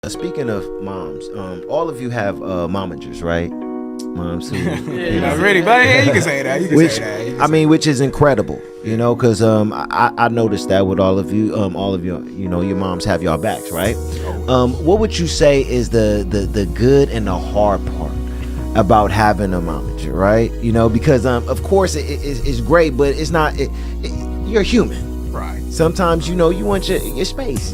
Speaking of moms, all of you have momagers, right? Moms who, Really, but yeah, you can say that. which is incredible, because I noticed that with all of you, your moms have y'all backs, right? What would you say is the good and the hard part about having a momager, right? Because of course it's great, but it's not. You're human, right? Sometimes you want your space,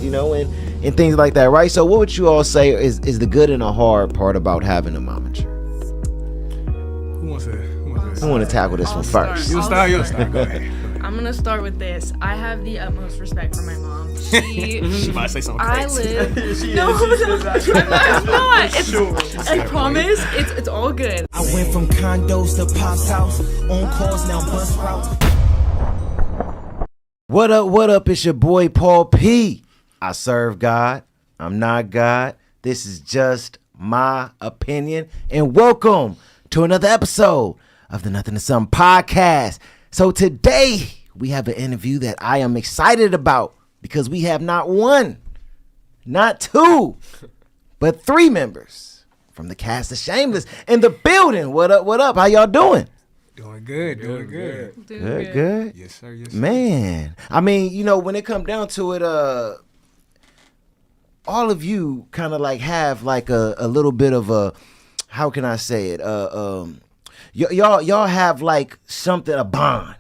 and things like that, right? So what would you all say is the good and the hard part about having a momager? Who want to tackle this one first? You'll start. Go ahead. I'm gonna start with this. I have the utmost respect for my mom. She might say something I crazy. live. I'm not. I promise. It's all good. I went from condos to Pop's house. On calls now bus routes. What up? It's your boy Paul P. I serve God. I'm not God. This is just my opinion. And welcome to another episode of the Nothing to Something podcast. So today we have an interview that I am excited about because we have not one, not two, but three members from the cast of Shameless in the building. What up? How y'all doing? Doing good. Good. Yes, sir. Man, I mean, when it come down to it, all of you kind of like have like a little bit of a, how can I say it? Y'all have like something, a bond,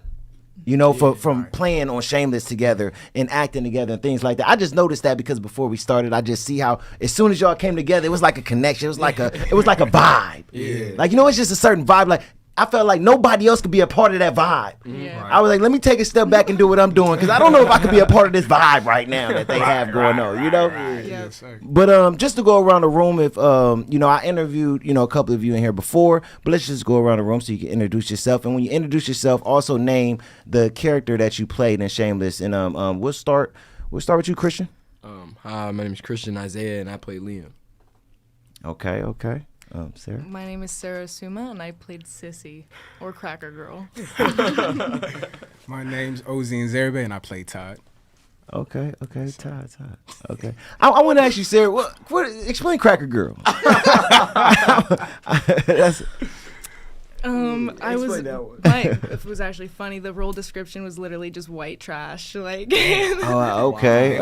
from playing on Shameless together and acting together and things like that. I just noticed that because before we started, I just see how as soon as y'all came together, it was like a connection. It was like a vibe. Yeah. Like, it's just a certain vibe. Like, I felt like nobody else could be a part of that vibe. Yeah. I was like, let me take a step back and do what I'm doing because I don't know if I could be a part of this vibe right now that they have going on, Right. Yes, sir. But just to go around the room, if I interviewed a couple of you in here before, but let's just go around the room so you can introduce yourself. And when you introduce yourself, also name the character that you played in Shameless. And we'll start with you, Christian. Hi, my name is Christian Isaiah, and I play Liam. Okay. Sarah. My name is Sarah Suma, and I played Sissy or Cracker Girl. My name's Ozine Zerbe, and I play Todd. Okay, Todd. Okay, I want to ask you, Sarah. What? Explain Cracker Girl. That's. I was. It was actually funny. The role description was literally just white trash. Like. Oh, okay.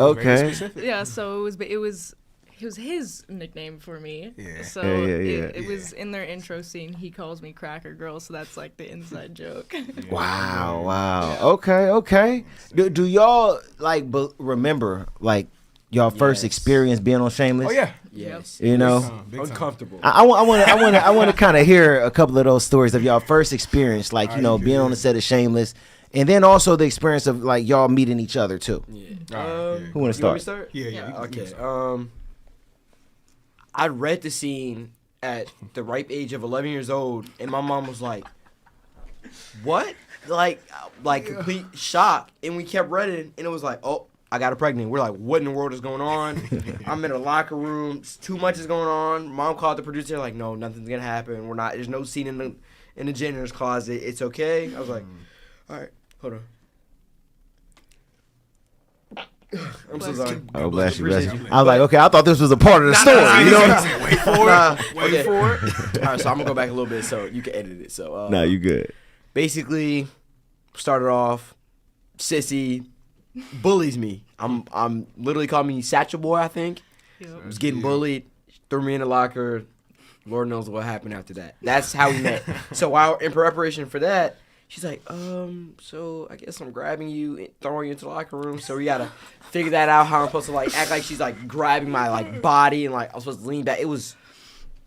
Yeah. So it was his nickname for me. Yeah. So Yeah. it was in their intro scene. He calls me Cracker Girl, so that's like the inside joke. Wow. Okay. Do y'all like remember like y'all first experience being on Shameless? Oh yeah. Yes. Big time. Uncomfortable. I want to kind of hear a couple of those stories of y'all first experience, like being on the set of Shameless, and then also the experience of like y'all meeting each other too. Yeah. Who want to You want me start? to start? Yeah. Okay. I read the scene at the ripe age of 11 years old, and my mom was like, "What?" Like complete shock. And we kept reading, and it was like, "Oh, I got her pregnant." We're like, "What in the world is going on?" I'm in a locker room. Too much is going on. Mom called the producer, like, "No, nothing's gonna happen. We're not. There's no scene in the janitor's closet. It's okay." I was like, "All right, hold on." I'm so sorry. Oh, bless you. I was like, okay, I thought this was a part of the story. Wait for it. All right, so I'm gonna go back a little bit so you can edit it. So No, you good. basically, started off, Sissy bullies me. I'm literally called me Satchel Boy. I think I was getting bullied. Threw me in the locker. Lord knows what happened after that. That's how we met. So while in preparation for that, she's like, so I guess I'm grabbing you and throwing you into the locker room. So we gotta figure that out, how I'm supposed to like act like she's like grabbing my like body and like I'm supposed to lean back. It was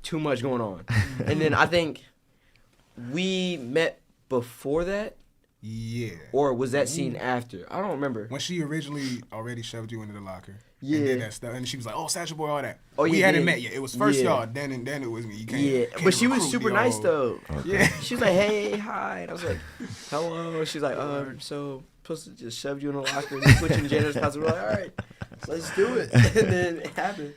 too much going on. And then I think we met before that. Yeah. Or was that scene after? I don't remember. When she originally already shoved you into the locker. Yeah. And did that stuff. And she was like, "Oh, Satchel Boy, all that." Oh, we yeah, hadn't yeah. met yet. It was first Yeah. y'all. Then it was me. You can't. Yeah, can't but she was recruit super the nice old- though. Yeah. She was like, "Hey, hi," and I was like, "Hello." She's like, so supposed to just shove you in the locker and put you in the janitor's closet. We're like, "All right, so let's do it," and then it happened.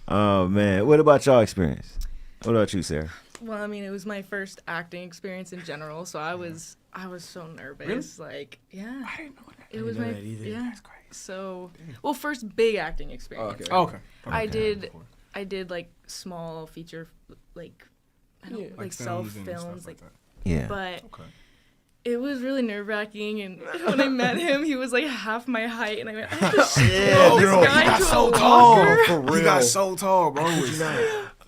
Oh man, what about y'all experience? What about you, Sarah? Well, I mean, it was my first acting experience in general, so I was so nervous. Really? Like, yeah. I didn't know that. It was my that either. yeah. That's crazy. So, well, first big acting experience. Okay. Oh, okay. I did I did like small feature, like I don't Like like films self and films, stuff like that. Yeah. but. Okay. It was really nerve-wracking, and when I met him, he was like half my height, and I went, I have to Yeah, throw this bro, guy he got into so a tall. locker. For real. He got so tall, bro.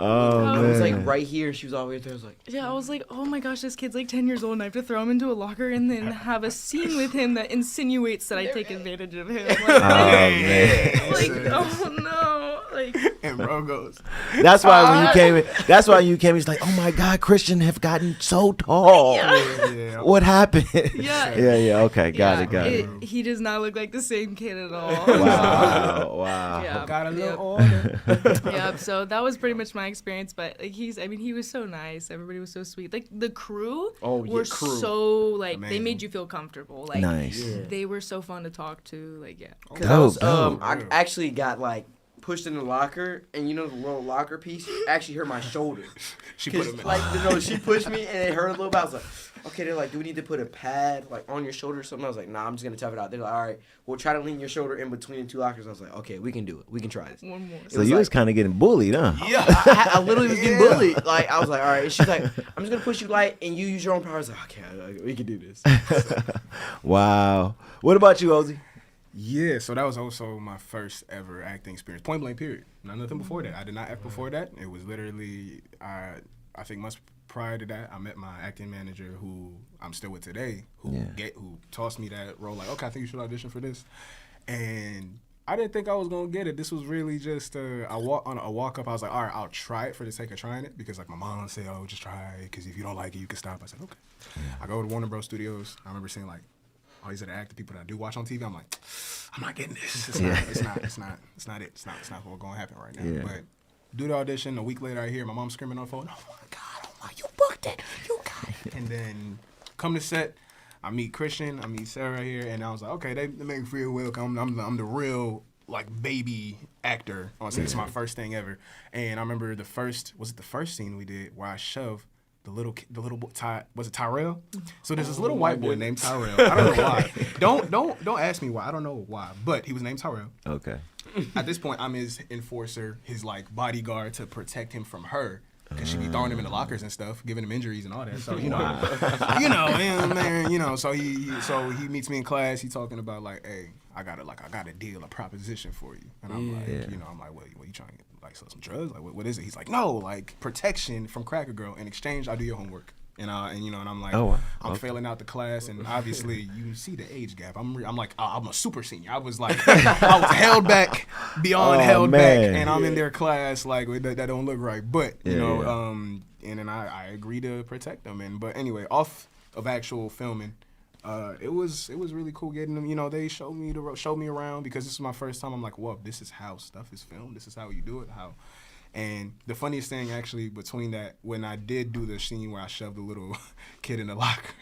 Oh I man. was like right here. She was all the way there. I was like, Yeah, I was like, oh my gosh, this kid's like 10 years old, and I have to throw him into a locker and then have a scene with him that insinuates that I take advantage of him. Like, Oh man. like, oh no. Like, And bro goes, That's why when you came in, that's why you came. He's like, oh my God, Christian have gotten so tall. yeah. What happened? yeah. yeah. Okay, got yeah, it. He does not look like the same kid at all. Wow. Yeah. Got a little Yep. older. Yeah, so that was pretty much my experience, but like he was so nice. Everybody was so sweet. Like the crew were crew. so like they Amazing. made you feel comfortable. Like Nice. they were so fun to talk to. Like yeah. because I was, Dope. I actually got like pushed in the locker, and you know the little locker piece actually hurt my shoulder. She put 'Cause, him in. like, she pushed me and it hurt a little bit. I was like, okay. They're like, do we need to put a pad like on your shoulder or something? I was like, nah, I'm just gonna tough it out. They're like, all right, we'll try to lean your shoulder in between the two lockers. I was like, okay, we can do it. We can try this. One more. So you was kind of getting bullied, huh? Yeah. I literally was getting bullied. Like I was like, all right. And she's like, I'm just gonna push you light and you use your own power. I was like, okay, we can do this. Wow. What about you, Ozzy? Yeah, so that was also my first ever acting experience. Point blank, period. Nothing before that. I did not act before that. It was literally, I think months prior to that, I met my acting manager, who I'm still with today, who tossed me that role. Like, okay, I think you should audition for this. And I didn't think I was gonna get it. This was really just a walk up. I was like, all right, I'll try it for the sake of trying it, because like my mom said, oh, just try it, because if you don't like it, you can stop. I said, okay. I go to Warner Bros. Studios. I remember seeing like all these other acting people that I do watch on TV. I'm like, I'm not getting this. It's not it. It's not what's gonna happen right now. Yeah. But do the audition. A week later, I hear my mom screaming on the phone, oh my God, oh my, you booked it, you got it. And then come to set, I meet Christian, I meet Sarah here, and I was like, okay, they make me feel welcome. I'm the real like baby actor on set. It's my first thing ever. And I remember the first scene we did where I shoved the little boy, was it Tyrell? So there's this little white boy named Tyrell. I don't know why. Don't ask me why. I don't know why, but he was named Tyrell. Okay. At this point, I'm his enforcer, his like bodyguard to protect him from her, because she be throwing him in the lockers and stuff, giving him injuries and all that. So So he meets me in class. He talking about like, hey, I got a deal, a proposition for you. And I'm like, I'm like, what you trying to get? Like sell some drugs? Like what is it? He's like, no, like protection from Cracker Girl. In exchange, I'll do your homework. And I'm like, oh, wow. I'm failing out the class, and obviously you see the age gap. I'm like, I'm a super senior. I was like, I was held back beyond held back, and I'm in their class like that don't look right. But and then I agree to protect them. But anyway, off of actual filming, it was really cool getting them. They showed me around, because this is my first time. I'm like, whoa, this is how stuff is filmed. This is how you do it. And the funniest thing actually between that, when I did do the scene where I shoved the little kid in the locker,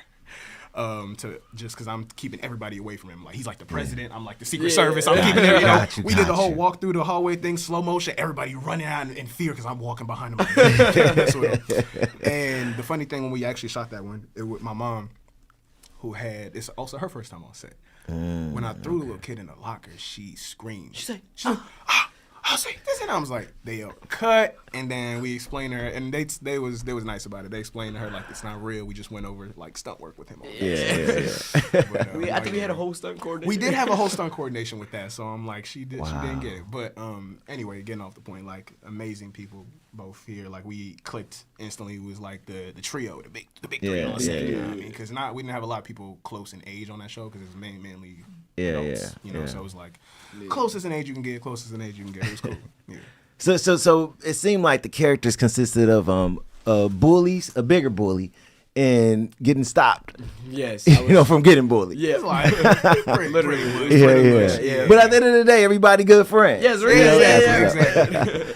just because I'm keeping everybody away from him. Like he's like the president, I'm like the Secret Service. I'm keeping everybody. We did the whole walk through the hallway thing, slow motion. Everybody running out in fear because I'm walking behind them. And the funny thing, when we actually shot that one, it was my mom, who it's also her first time on set. When I threw the little kid in the locker, she screamed. She's like, I was like, this, and I was like, they cut, and then we explained to her, and they was nice about it. They explained to her like it's not real. We just went over like stunt work with him. Yeah. But, I think we had a whole stunt coordination. We did have a whole stunt coordination with that, so I'm like, she didn't get it. But anyway, getting off the point, like amazing people both here. Like we clicked instantly. It was like the trio, the big three on set. You know what I mean? Because we didn't have a lot of people close in age on that show, because it was mainly adults. So it was like closest in age you can get, closest in age you can get. It was cool. Yeah. So it seemed like the characters consisted of bullies, a bigger bully, and getting stopped. Yes. From getting bullied. Yeah. Literally. Yeah. But at the end of the day, everybody good friends. Yes,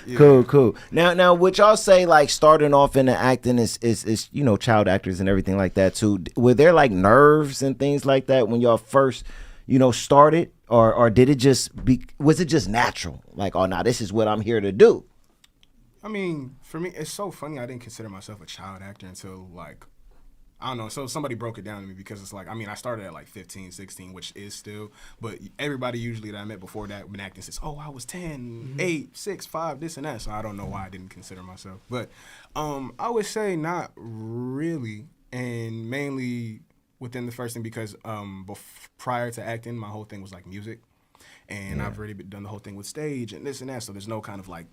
Yeah. Cool. Now, would y'all say like starting off in the acting is child actors and everything like that too? Were there like nerves and things like that when y'all first started, or did it was it just natural? Like, oh, nah, this is what I'm here to do. I mean, for me, it's so funny. I didn't consider myself a child actor until like I don't know. So somebody broke it down to me because it's like, I mean, I started at like 15, 16, which is still, but everybody usually that I met before that when acting says, oh, I was 10, 8, 6, 5, this and that. So I don't know why I didn't consider myself. But I would say not really, and mainly within the first thing because prior to acting, my whole thing was like music. And I've already done the whole thing with stage and this and that. So there's no kind of like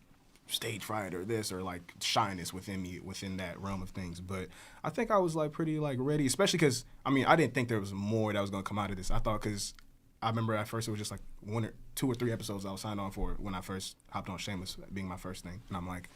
stage fright or this or like shyness within me within that realm of things. But I think I was like pretty like ready, especially because I mean I didn't think there was more that was gonna come out of this. I thought because I remember at first it was just like 1 or 2 or 3 episodes I was signed on for when I first hopped on Shameless being my first thing, and I'm like,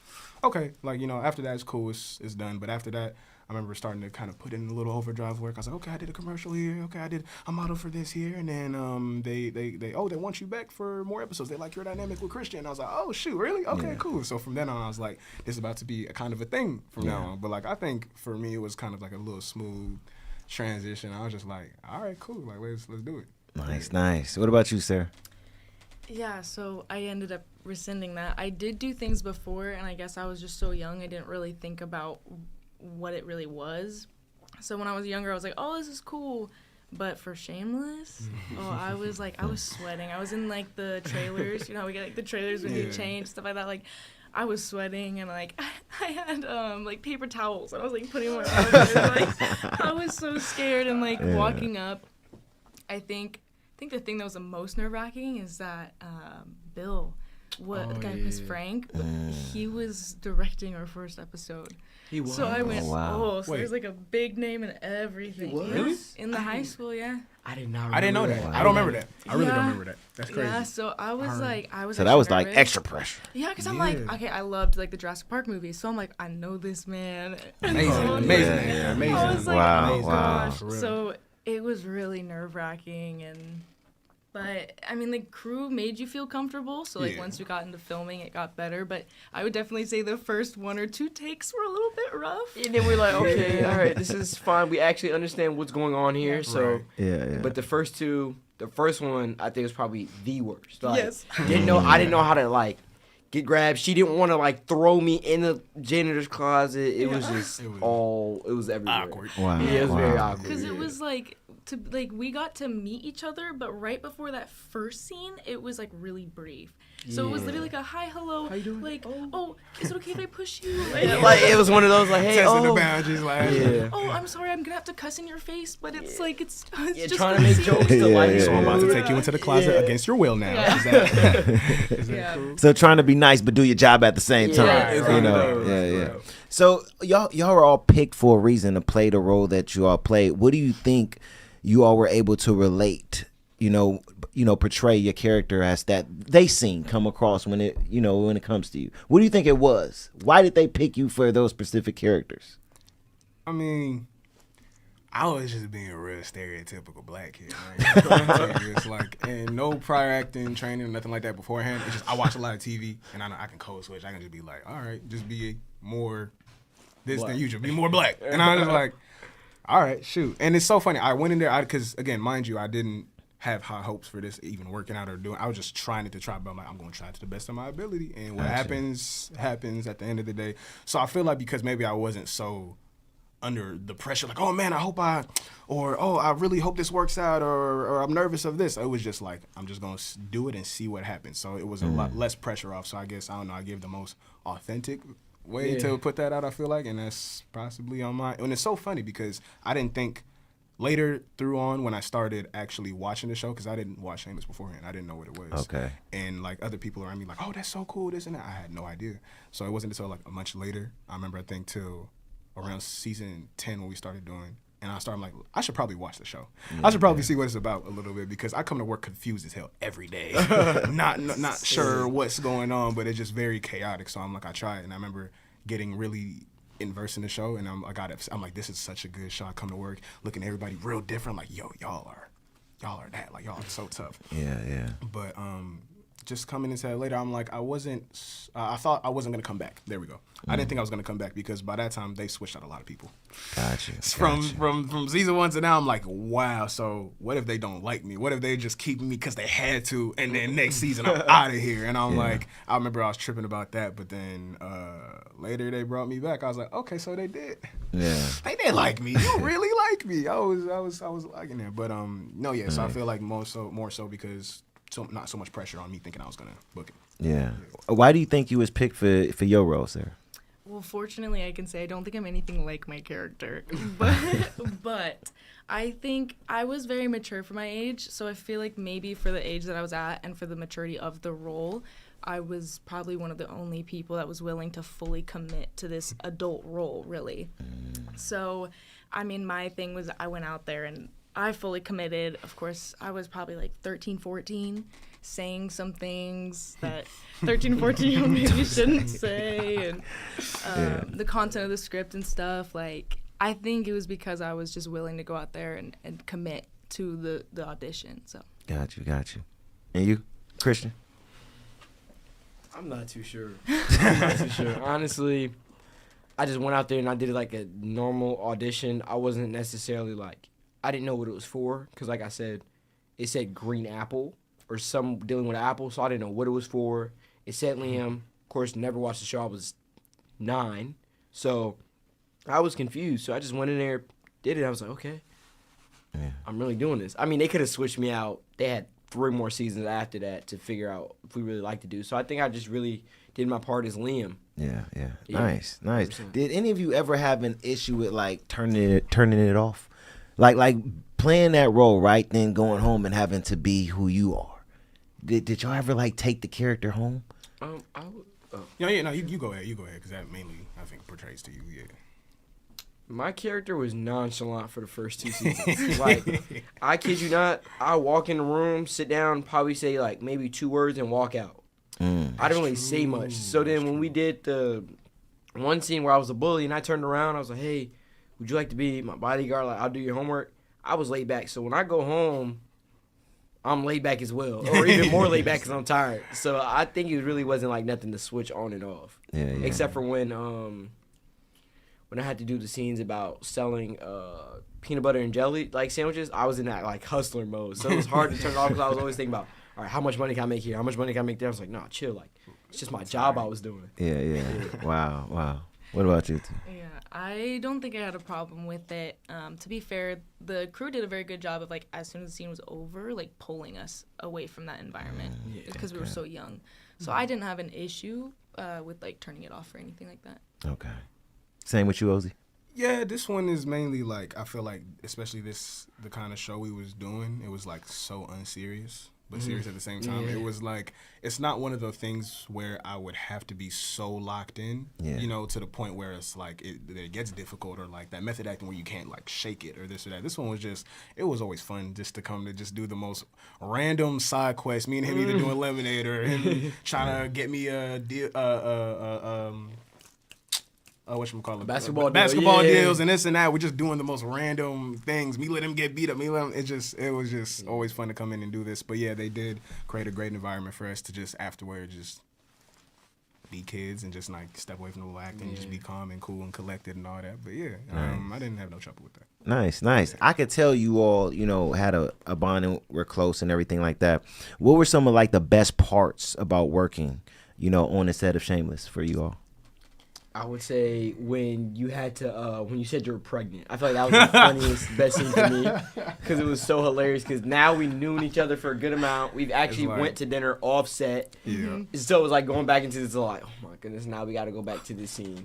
okay, like you know after that it's cool, it's done. But after that I remember starting to kind of put in a little overdrive work. I was like, okay, I did a commercial here. Okay, I did a model for this here. And then they want you back for more episodes. They like your dynamic with Christian. And I was like, oh, shoot, really? Okay, cool. So from then on, I was like, this is about to be a kind of a thing from now on. But, like, I think for me, it was kind of like a little smooth transition. I was just like, all right, cool. Like, let's do it. Nice. What about you, Sarah? Yeah, so I ended up rescinding that. I did do things before, and I guess I was just so young, I didn't really think about what it really was. So when I was younger, I was like, oh, this is cool. But for Shameless, I was sweating. I was in like the trailers, you know, we get like the trailers when you change, stuff like that. Like I was sweating and like I had like paper towels and I was like putting them on. Like I was so scared and like walking up. I think the thing that was the most nerve-wracking is that Bill, the guy who plays Frank, he was directing our first episode. He was. So I went, so Wait. there's like a big name and everything. He was? Really? In the high school, yeah. I did not. I didn't know that. Wow. I don't remember that. I really don't Yeah. remember that. That's crazy. Yeah, so I was So actually that was like nervous. extra pressure. Yeah, because I'm like, okay, I loved like the Jurassic Park movies, so I'm like, I know this man. Amazing. So, Amazing. Yeah. Amazing. I was like, Wow, oh wow. gosh. For real. So it was really nerve-wracking but I mean, the crew made you feel comfortable. So like Yeah. once we got into filming, it got better. But I would definitely say the first 1 or 2 takes were a little bit rough. And then we're like, okay, all right, this is fine. We actually understand what's going on here. So, Right. Yeah. but the first one I think was probably the worst. Like, Yes. I didn't know how to like get grabbed. She didn't want to like throw me in the janitor's closet. It was just it was everywhere. Awkward. Wow. Yeah, it was very awkward. Because it was like we got to meet each other, but right before that first scene, it was like really brief. So it was literally like a hi, hello, How you doing? like oh, is it okay if I push you? Like it was one of those like, hey, Testing the boundaries, like yeah. Oh, I'm sorry, I'm gonna have to cuss in your face, but it's like it's Yeah, just trying for to make the jokes scene. to like. Yeah, So I'm about to yeah. take you into the closet Yeah. against your will now. Yeah. Is that Yeah. cool? So trying to be nice but do your job at the same time. Yeah, you right, know. right, Yeah. right. So y'all were all picked for a reason to play the role that you all played. What do you think you all were able to relate? You know, portray your character as that they seen come across when it comes to you. What do you think it was? Why did they pick you for those specific characters? I mean, I was just being a real stereotypical black kid. Right? It's like, and no prior acting training or nothing like that beforehand. It's just I watch a lot of TV, and I know I can code switch. I can just be like, all right, just be more this than usual, be more black. And I was just like, all right, shoot. And it's so funny. I went in there because again, mind you, I didn't have high hopes for this even working out or doing. I was just trying it to try, but I'm like, I'm going to try it to the best of my ability, and what happens at the end of the day. So I feel like because maybe I wasn't so under the pressure, like, oh man, I really hope this works out, or I'm nervous of this. It was just like, I'm just gonna do it and see what happens. So it was a lot less pressure off. So I guess, I don't know, I gave the most authentic way to put that out, I feel like, and that's possibly on my, and it's so funny because I didn't think later through on when I started actually watching the show, because I didn't watch Shameless beforehand. I didn't know what it was. Okay. And like other people around me like, oh, that's so cool, this and that. I had no idea. So it wasn't until like a month later, I remember, I think till around season 10 when we started doing, and I'm like, I should probably watch the show. I should probably see what it's about a little bit, because I come to work confused as hell every day. not sure what's going on, but it's just very chaotic. So I'm like, I try it, and I remember getting really inverse in the show, and I'm like, this is such a good show. I come to work looking at everybody real different, like, yo, y'all are that, like, y'all are so tough. Yeah. But just coming into that later, I'm like, I thought I wasn't going to come back. There we go. I didn't think I was going to come back because by that time, they switched out a lot of people. Gotcha. From season 1 to now, I'm like, wow, so what if they don't like me? What if they just keep me because they had to, and then next season I'm out of here? And I'm like, I remember I was tripping about that, but then later they brought me back. I was like, okay, so they did. Yeah. They did like me. You really like me. I was liking it. But no, yeah, so I feel like more so because not so much pressure on me thinking I was going to book it. Yeah. Why do you think you was picked for your role, Sarah? Well, fortunately, I can say I don't think I'm anything like my character, but I think I was very mature for my age, so I feel like maybe for the age that I was at and for the maturity of the role, I was probably one of the only people that was willing to fully commit to this adult role, really. So, I mean, my thing was I went out there and I fully committed. Of course, I was probably like 13, 14, saying some things that 13, 14 maybe shouldn't say, and the content of the script and stuff. Like, I think it was because I was just willing to go out there and commit to the audition. So. Got you. And you, Christian? I'm not too sure. Honestly, I just went out there and I did like a normal audition. I wasn't necessarily like, I didn't know what it was for because, like I said, it said green apple or some dealing with an apple, so I didn't know what it was for. It said Liam. Of course, never watched the show. I was 9, so I was confused. So I just went in there, did it. I was like, okay, I'm really doing this. I mean, they could have switched me out. They had 3 more seasons after that to figure out if we really like to do. So I think I just really did my part as Liam. Yeah. Nice. 100%. Did any of you ever have an issue with like turning it off? Like playing that role, right? Then going home and having to be who you are. Did y'all ever like take the character home? You go ahead because that mainly I think portrays to you. Yeah. My character was nonchalant for the first 2 seasons. Like, I kid you not, I walk in the room, sit down, probably say like maybe 2 words and walk out. I didn't really say much. So then when we did the one scene where I was a bully and I turned around, I was like, hey, would you like to be my bodyguard? Like, I'll do your homework. I was laid back. So when I go home, I'm laid back as well, or even more laid back because I'm tired. So I think it really wasn't like nothing to switch on and off. Yeah. Except for when I had to do the scenes about selling peanut butter and jelly like sandwiches, I was in that like hustler mode. So it was hard to turn it off because I was always thinking about, all right, how much money can I make here? How much money can I make there? I was like, nah, chill. Like, it's just my job I was doing. Yeah. Wow. What about you two? Yeah, I don't think I had a problem with it. To be fair, the crew did a very good job of, like, as soon as the scene was over, like, pulling us away from that environment because we were so young. So I didn't have an issue with, like, turning it off or anything like that. Okay. Same with you, Ozzy? Yeah, this one is mainly, like, I feel like, especially the kind of show we was doing, it was, like, so unserious. But serious at the same time. It was like, it's not one of those things where I would have to be so locked in, to the point where it's like it gets difficult, or like that method acting where you can't like shake it or this or that. This one was just, it was always fun just to come to just do the most random side quest. Me and him either doing lemonade or him trying to get me a deal, basketball deals and this and that. We're just doing the most random things. Me let him get beat up. It was just always fun to come in and do this. But yeah, they did create a great environment for us to just afterward just be kids and just like step away from the acting and just be calm and cool and collected and all that. But yeah, I didn't have no trouble with that. Nice. I could tell you all, had a bond and were close and everything like that. What were some of like the best parts about working, on the set of Shameless for you all? I would say when you had to, when you said you were pregnant. I feel like that was the funniest, best scene to me because it was so hilarious because now we knew each other for a good amount. We've actually went to dinner offset. Yeah. So it was like going back into this, like, oh my goodness, now we got to go back to this scene.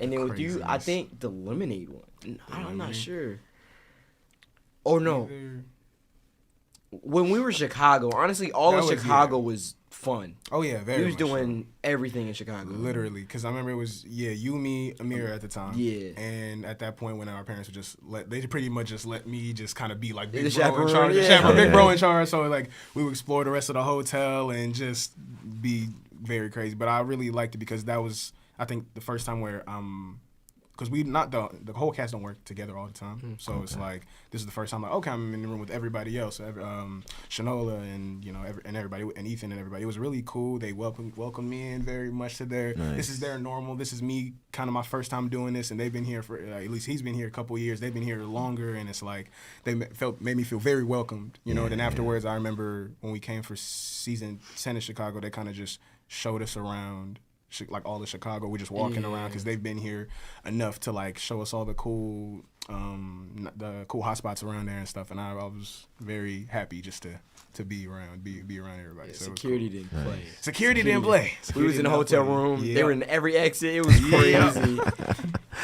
And then with you, I think the lemonade one. I'm not sure. Oh, no. When we were in Chicago, honestly, all of Chicago was fun. Oh, yeah, very We was much doing everything in Chicago. Literally, because I remember it was, you, me, Amir at the time. Yeah. And at that point when our parents would they pretty much just let me just kind of be like big the bro chaperone, in charge. yeah. Big bro in charge. So like we would explore the rest of the hotel and just be very crazy. But I really liked it because that was, I think, the first time where because we not the whole cast don't work together all the time. So it's like this is the first time like okay, I'm in the room with everybody else, Shanola and and everybody and Ethan and everybody. It was really cool. They welcomed me in very much to their. Nice. This is their normal. This is me kind of my first time doing this, and they've been here for at least he's been here a couple of years. They've been here longer, and it's like they made me feel very welcomed. Then afterwards, I remember when we came for season 10 in Chicago, they kind of just showed us around. Like all of Chicago, we're just walking around because they've been here enough to like show us all the cool hotspots around there and stuff. And I was very happy just to be around everybody. Yeah, so security didn't play. Security didn't play. We was in a hotel room. Yeah. They were in every exit. It was crazy.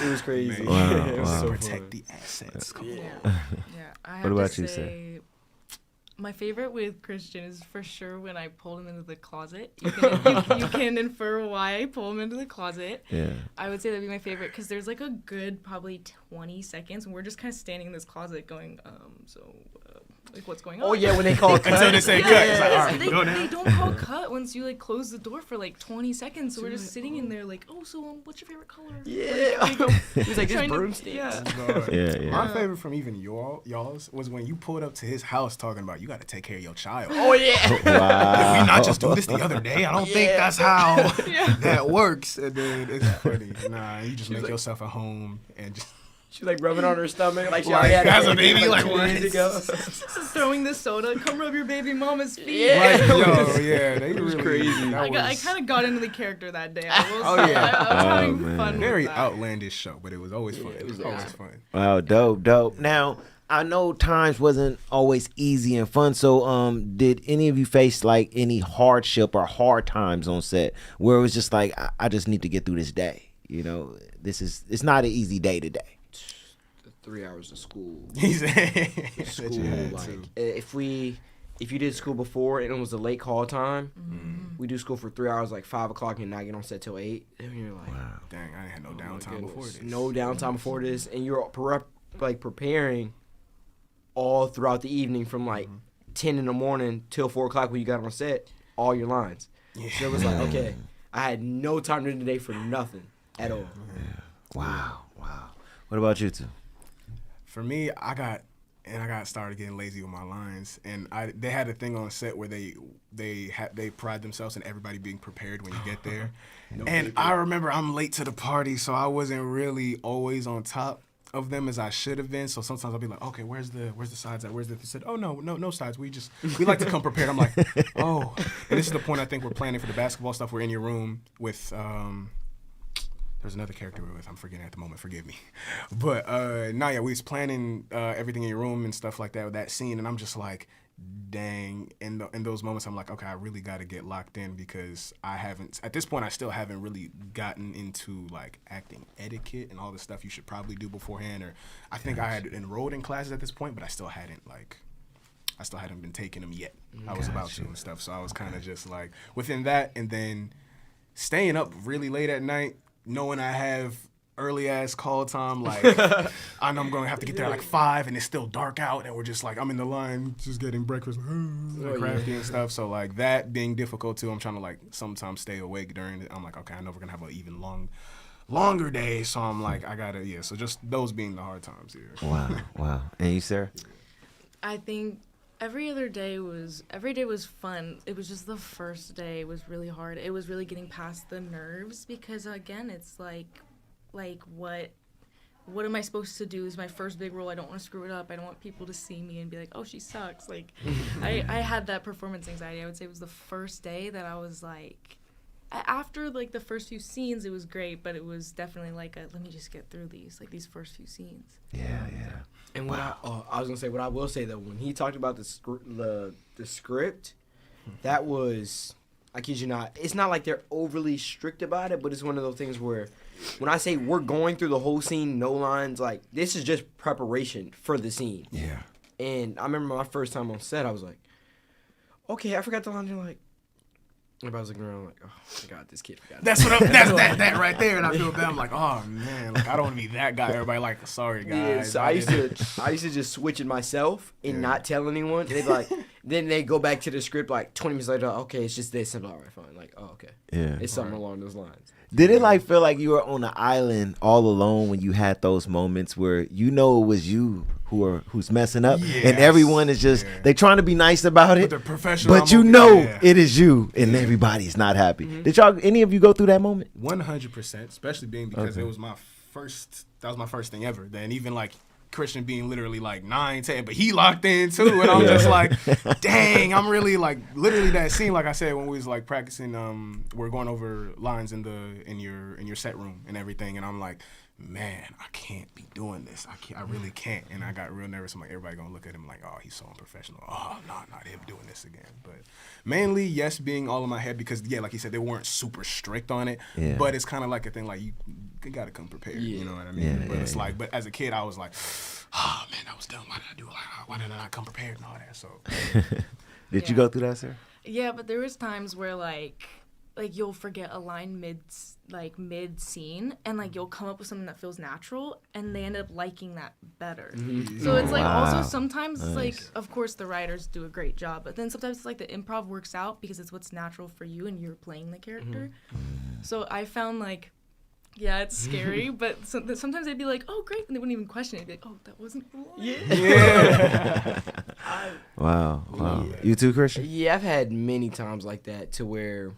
It was crazy. Wow, It was wow. so Protect fun. the assets. Come Yeah. on. Yeah. I have What about to you, say, my favorite with Christian is for sure when I pulled him into the closet. You can infer why I pull him into the closet. Yeah. I would say that'd be my favorite because there's like a good probably 20 seconds and we're just kind of standing in this closet going, like what's going on? Oh yeah, when they call cut. Until they say cut, it's like, all right, go now. They don't call cut once you like close the door for like 20 seconds. So we're just sitting in there like, oh, so what's your favorite color? Yeah. He was like, this Trying to- broomstick. Yeah. Yeah. My favorite from even y'all's was when you pulled up to his house talking about you got to take care of your child. Oh yeah. Wow. Did we not just do this the other day? I don't think that's how that works. And then it's funny. Nah, you just make yourself at home and just. She like rubbing on her stomach like she Like, already had as a baby, like, 2 what? years ago. Throwing the soda, come rub your baby mama's feet. Yeah. Like, yo, yeah, they was really crazy. that I was kind of got into the character that day. I will Oh, say. yeah. I was having man. fun very with that. outlandish show, but it was always fun. It was always fun. Wow, dope. Now, I know times wasn't always easy and fun. So, did any of you face like any hardship or hard times on set where it was just like, I just need to get through this day? It's not an easy day today. 3 hours of school. He said, School, like if you did school before and it was a late call time, we do school for 3 hours, like 5 o'clock, and not get on set till 8. And you're like, dang, I ain't had no downtime before this. no downtime before this, and you're preparing all throughout the evening from like 10 in the morning till 4 o'clock when you got on set, all your lines. Yeah. So it was like, okay, I had no time during the day for nothing at all. Wow. What about you two? For me, I got started getting lazy with my lines, and they had a thing on set where they pride themselves in everybody being prepared when you get there. I remember I'm late to the party, so I wasn't really always on top of them as I should have been. So sometimes I'll be like, okay, where's the sides at? Where's the? They said, oh no sides. We like to come prepared. I'm like, oh, and this is the point I think we're planning for the basketball stuff. We're in your room with there's another character we're with. I'm forgetting at the moment. Forgive me. But we was planning everything in your room and stuff like that with that scene, and I'm just like, dang. In those moments, I'm like, okay, I really got to get locked in because at this point, I still haven't really gotten into like acting etiquette and all the stuff you should probably do beforehand. Or I think I had enrolled in classes at this point, but I still hadn't been taking them yet. I was about to and stuff. So I was kind of just like within that, and then staying up really late at night, knowing I have early ass call time, like I know I'm gonna have to get there at like 5 and it's still dark out and we're just like I'm in the line just getting breakfast like crafty and stuff. So like that being difficult too, I'm trying to like sometimes stay awake during it. I'm like, okay, I know we're gonna have an even longer day, so I'm like I gotta so just those being the hard times here. Wow. And you, Sarah? I think every day was fun. It was just the first day was really hard. It was really getting past the nerves because again, it's like what am I supposed to do? Is my first big role. I don't want to screw it up. I don't want people to see me and be like, oh, she sucks. Like I had that performance anxiety. I would say it was the first day that I was like, after like the first few scenes, it was great, but it was definitely like let me just get through these first few scenes. Yeah. And what I was gonna say, what I will say though, when he talked about the script, that was, I kid you not, it's not like they're overly strict about it, but it's one of those things where, when I say we're going through the whole scene, no lines, like this is just preparation for the scene. Yeah. And I remember my first time on set, I was like, okay, I forgot the line. They're like, Everybody's looking around like, oh my God, this kid forgot. That's what that's that right there, and I feel bad. I'm like, oh man, like I don't want to be that guy. Everybody like, sorry guys. Yeah, so I used to just switch it myself and not tell anyone. And they'd be like, then they go back to the script like 20 minutes later. Okay, it's just this. I'm like, all right, fine. Like, oh okay, Yeah. it's something along those lines. Did it like feel like you were on an island all alone when you had those moments where you know it was you who's messing up, and everyone is just they trying to be nice about it, But they're professional, but you know it is you, and everybody's not happy. Did any of you go through that moment? 100%, especially being because it was my first. That was my first thing ever. Then even like Christian being literally like 9, 10, but he locked in too, and I'm just like, dang, I'm really like literally that scene. Like I said when we was like practicing, we're going over lines in your set room and everything, and I'm like, man, I can't be doing this. I really can't. And I got real nervous. I'm like, everybody gonna look at him like, oh, he's so unprofessional. Oh, not him doing this again. But mainly, yes, being all in my head because, yeah, like you said, they weren't super strict on it. Yeah. But it's kind of like a thing like you gotta come prepared. Yeah. You know what I mean? Yeah, but it's like, but as a kid, I was like, oh man, that was dumb. Why did I do it? Why did I not come prepared and all that? So, did you go through that, sir? Yeah, but there was times where like you'll forget a line mid scene, and like you'll come up with something that feels natural, and they end up liking that better. So it's like also sometimes it's like, of course the writers do a great job, but then sometimes it's like the improv works out because it's what's natural for you and you're playing the character. So I found like, yeah, it's scary, but sometimes they'd be like, oh great, and they wouldn't even question it. They'd be like, oh, that wasn't the line. Yeah. Wow. Yeah. You too, Christian? Yeah, I've had many times like that to where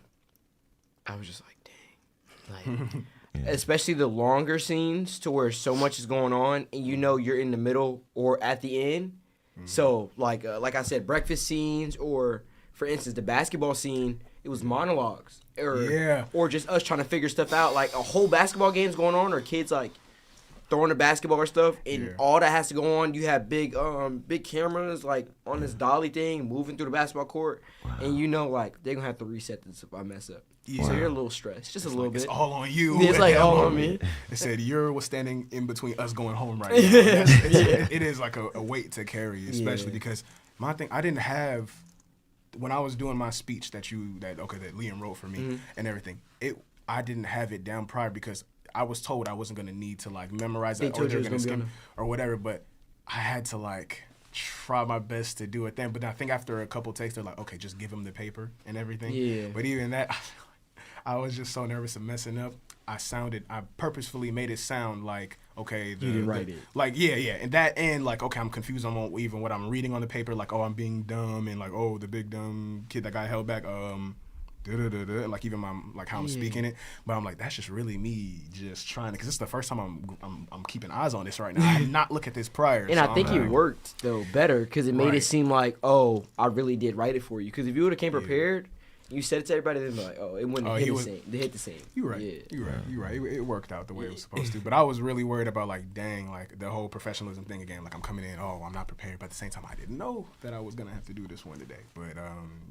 I was just like, dang. Like, especially the longer scenes to where so much is going on and you know you're in the middle or at the end. So, like I said, breakfast scenes or, for instance, the basketball scene, it was monologues. Or just us trying to figure stuff out. Like, a whole basketball game's going on or kids, like, throwing the basketball or stuff, and all that has to go on. You have big cameras like on this dolly thing moving through the basketball court, and you know like they're gonna have to reset this if I mess up. So you're a little stressed, just a little bit. It's all on you. It's like all on me. They said you're standing in between us going home right now. It is like a weight to carry, especially because my thing I didn't have when I was doing my speech that Liam wrote for me and everything. I didn't have it down prior because I was told I wasn't gonna need to like memorize it or they're gonna skip or whatever, but I had to like try my best to do it then. But I think after a couple takes, they're like, okay, just give them the paper and everything. Yeah. But even that, I was just so nervous of messing up. I purposefully made it sound like, okay, you didn't write it. Like, yeah. And that, and like, okay, I'm confused on even what I'm reading on the paper. Like, oh, I'm being dumb, and like, oh, the big dumb kid that got held back, like even my like how I'm speaking it, but I'm like that's just really me just trying to because it's the first time I'm keeping eyes on this right now. I did not look at this prior, and so I think it worked though better because it made it seem like I really did write it for you. Because if you would have came prepared, you said it to everybody, they'd be like, it wouldn't hit the same. They hit the same. You're right. Yeah. You're right. It worked out the way it was supposed to. But I was really worried about like dang like the whole professionalism thing again. Like I'm coming in, I'm not prepared, but at the same time I didn't know that I was gonna have to do this one today. But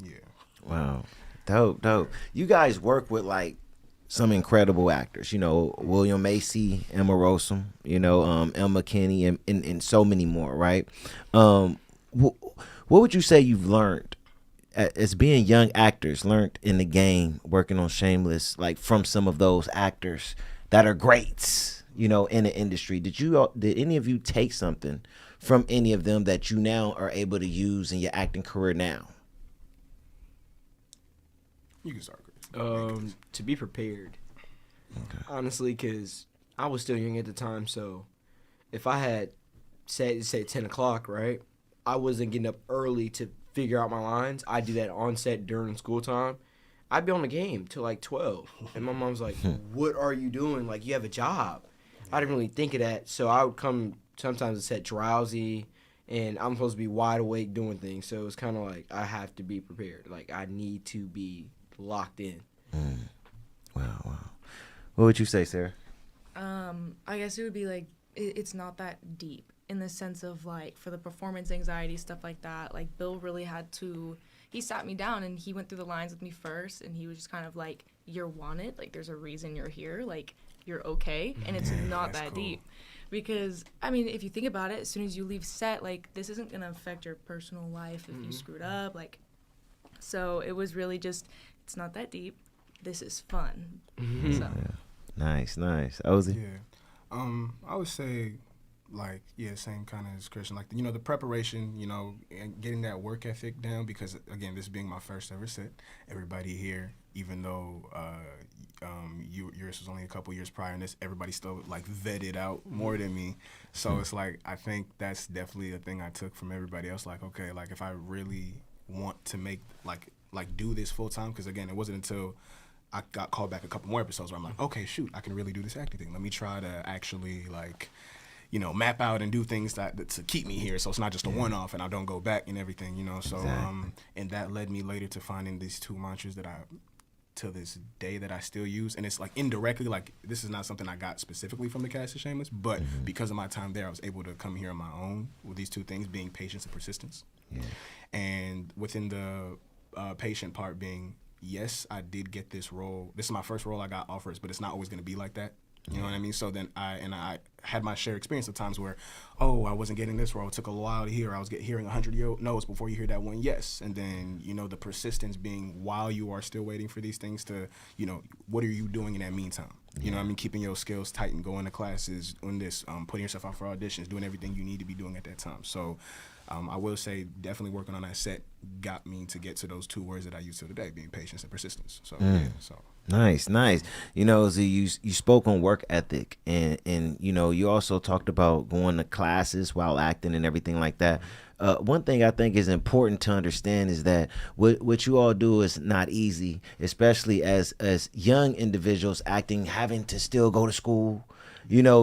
yeah. Wow. Dope. You guys work with like some incredible actors, William Macy, Emma Rossum, Emma Kinney, and so many more, right? What would you say you've learned as being young actors, learned in the game, working on Shameless, like from some of those actors that are greats, in the industry? Did any of you take something from any of them that you now are able to use in your acting career now? You can start, Chris. To be prepared. Okay. Honestly, because I was still young at the time, so if I had say 10 o'clock, right, I wasn't getting up early to figure out my lines. I do that on set during school time. I'd be on the game till like 12, and my mom's like, "What are you doing? Like you have a job." I didn't really think of that, so I would come sometimes to set drowsy. And I'm supposed to be wide awake doing things, so it's kind of like I have to be prepared. Like I need to be locked in. Wow. What would you say, Sarah? I guess it would be like it's not that deep in the sense of like for the performance anxiety stuff like that. Like Bill really he sat me down and he went through the lines with me first, and he was just kind of like, "You're wanted. Like there's a reason you're here. Like you're okay, and it's not that cool. Deep." Because, I mean, if you think about it, as soon as you leave set, like, this isn't going to affect your personal life if you screwed up. Like, so it was really just it's not that deep. This is fun. So. Nice. Ozzy? Yeah. I would say, like, same kind of as Christian. Like, the preparation, and getting that work ethic down, because, again, this being my first ever set, everybody here, even though yours was only a couple years prior, and this, everybody still, like, vetted out more than me. So it's like, I think that's definitely a thing I took from everybody else. Like, okay, like, if I really want to make, like do this full time, because, again, it wasn't until I got called back a couple more episodes where I'm like, okay, shoot, I can really do this acting thing. Let me try to actually, like, map out and do things that to keep me here, so it's not just a one-off and I don't go back and everything, So, Exactly. And that led me later to finding these two mantras that to this day that I still use, and it's like indirectly, like, this is not something I got specifically from the cast of Shameless, but because of my time there, I was able to come here on my own with these two things, being patience and persistence. Yeah. And within the patient part being, yes, I did get this role. This is my first role I got offers, but it's not always going to be like that. You know what I mean? So then I had my share experience of times where, I wasn't getting this role. It took a while to hear. I was hearing 100 no's before you hear that one yes. And then, the persistence being, while you are still waiting for these things to, what are you doing in that meantime? You know what I mean? Keeping your skills tight and going to classes, doing this, putting yourself out for auditions, doing everything you need to be doing at that time. So I will say definitely working on that set got me to get to those two words that I use to today, being patience and persistence. So, Nice. So you spoke on work ethic, and you also talked about going to classes while acting and everything like that. One thing I think is important to understand is that what you all do is not easy, especially as young individuals acting, having to still go to school,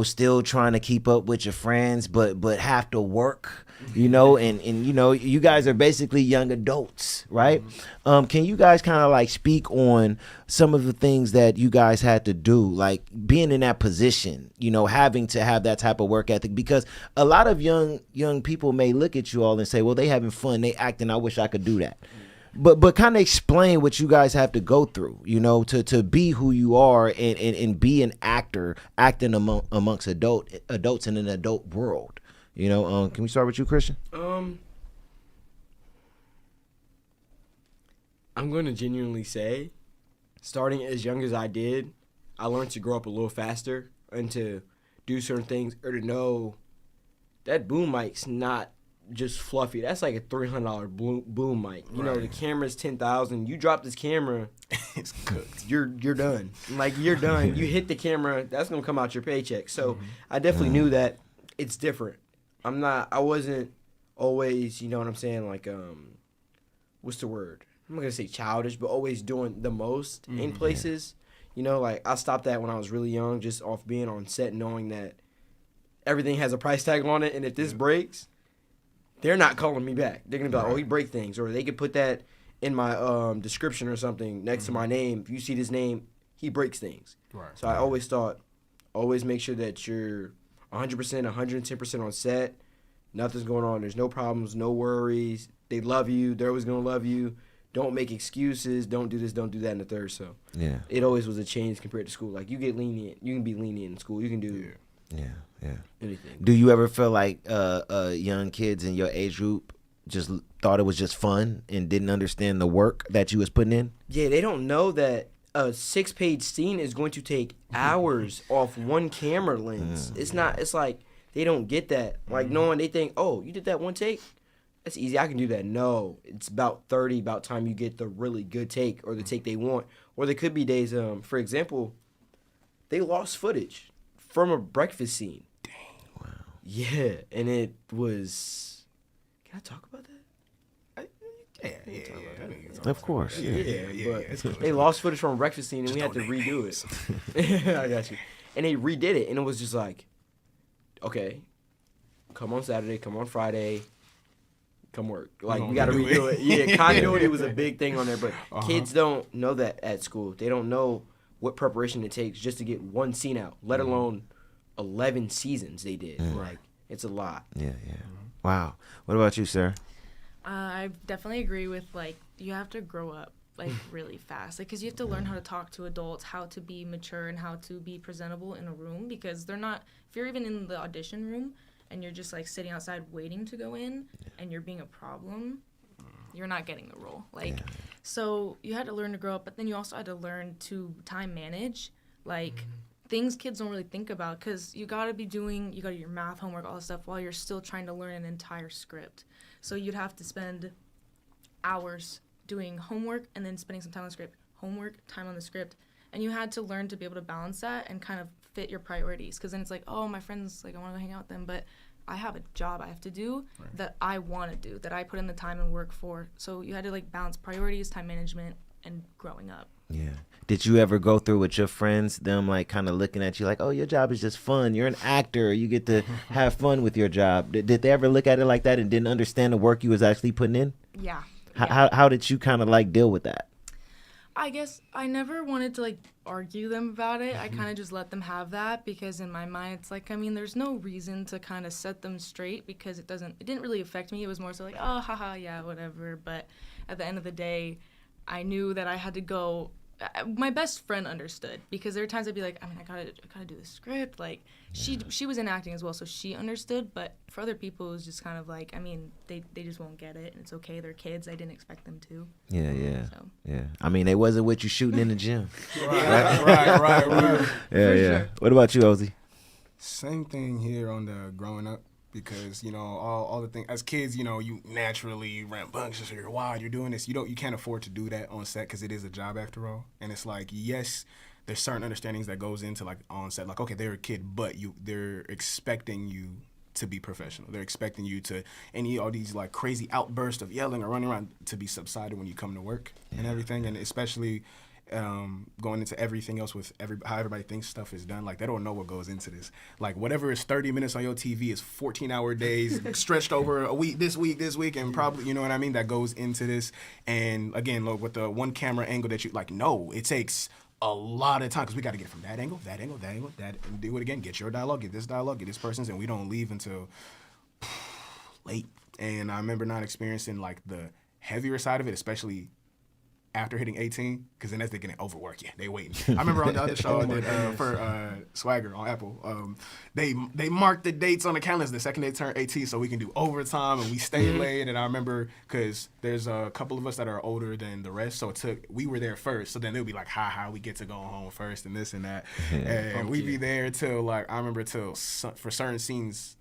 still trying to keep up with your friends, but have to work, and you guys are basically young adults, right? Can you guys kind of like speak on some of the things that you guys had to do, like being in that position, having to have that type of work ethic? Because a lot of young people may look at you all and say, well, they having fun, they acting, I wish I could do that. But kind of explain what you guys have to go through, to be who you are and be an actor, acting amongst adults in an adult world. Can we start with you, Christian? I'm going to genuinely say, starting as young as I did, I learned to grow up a little faster and to do certain things, or to know that boom mic's not just fluffy. That's like a $300 boom mic. The camera's $10,000. You drop this camera, it's cooked. You're done. Like, you're done. You hit the camera, that's gonna come out your paycheck. So I definitely knew that it's different. I wasn't always, you know what I'm saying, like, what's the word? I'm not gonna say childish, but always doing the most in places. Like, I stopped that when I was really young, just off being on set, knowing that everything has a price tag on it, and if this breaks, they're not calling me back. They're going to be like, oh, he break things. Or they could put that in my description or something next to my name. If you see this name, he breaks things. Right. So I always thought, always make sure that you're 100%, 110% on set. Nothing's going on. There's no problems, no worries. They love you. They're always going to love you. Don't make excuses. Don't do this, don't do that in the third. So it always was a change compared to school. Like, you get lenient. You can be lenient in school. You can do anything. Do you ever feel like young kids in your age group just thought it was just fun and didn't understand the work that you was putting in? Yeah, they don't know that a 6-page scene is going to take hours off one camera lens. It's like they don't get that. Like, knowing, they think, oh, you did that one take? That's easy. I can do that. No, it's about time you get the really good take, or the take they want. Or there could be days, for example, they lost footage from a breakfast scene. Dang. Wow. Yeah, and it was... Can I talk about that? Yeah. Of course. But they lost footage from a breakfast scene, and we had to redo it. I got you. And they redid it, and it was just like, okay, come on Saturday, come on Friday, come work. Like, we got to redo it. Yeah, continuity was a big thing on there, but kids don't know that at school. They don't know what preparation it takes just to get one scene out, let alone 11 seasons they did. Like, it's a lot. Yeah. Wow. What about you, sir? I definitely agree with, like, you have to grow up, like, really fast. Like, because you have to learn how to talk to adults, how to be mature, and how to be presentable in a room, because they're not, if you're even in the audition room and you're just, like, sitting outside waiting to go in and you're being a problem, you're not getting the role. Like, So you had to learn to grow up, but then you also had to learn to time manage, like things kids don't really think about, because you got to do your math homework, all this stuff, while you're still trying to learn an entire script. So you'd have to spend hours doing homework and then spending some time on the script, homework, time on the script, and you had to learn to be able to balance that and kind of fit your priorities, because then it's like, oh, my friends, like, I want to go hang out with them, but I have a job I have to do that I want to do, that I put in the time and work for. So you had to like balance priorities, time management, and growing up. Yeah. Did you ever go through with your friends, them like kind of looking at you like, oh, your job is just fun. You're an actor. You get to have fun with your job. Did they ever look at it like that and didn't understand the work you was actually putting in? Yeah. How did you kind of like deal with that? I guess I never wanted to like argue them about it. I kind of just let them have that, because in my mind it's like, I mean, there's no reason to kind of set them straight, because it didn't really affect me. It was more so like, oh, haha, yeah, whatever. But at the end of the day, I knew that I had to go. My best friend understood, because there were times I'd be like, I mean, I gotta do the script. Like she was in acting as well, so she understood. But for other people, it was just kind of like, I mean, they just won't get it, and it's okay. They're kids. I didn't expect them to. Yeah. I mean, they wasn't with you shooting in the gym. Right. Yeah. What about you, Ozzy? Same thing here on the growing up, because, you know, all the things as kids, you know, you naturally rambunctious, or you're wild, you're doing this. You can't afford to do that on set, because it is a job after all. And it's like, yes, there's certain understandings that goes into like on set, like, okay, they're a kid, but they're expecting you to be professional. They're expecting you to all these like crazy outbursts of yelling or running around to be subsided when you come to work and everything. And especially going into everything else with how everybody thinks stuff is done. Like, they don't know what goes into this. Like, whatever is 30 minutes on your TV is 14-hour days stretched over a week, this week, and probably, you know what I mean, that goes into this. And again, look, with the one camera angle that you, like, no, it takes a lot of time, because we got to get from that angle, and do it again, get your dialogue, get this person's, and we don't leave until late. And I remember not experiencing, like, the heavier side of it, especially after hitting 18, because then that's they getting overwork. Yeah, they waiting. I remember on the other show I did for Swagger on Apple, they marked the dates on the calendars. The second they turn 18, so we can do overtime and we stay late. And I remember, because there's a couple of us that are older than the rest, so we were there first. So then they'll be like, ha, we get to go home first and this and that, and we'd be there till, like, I remember for certain scenes,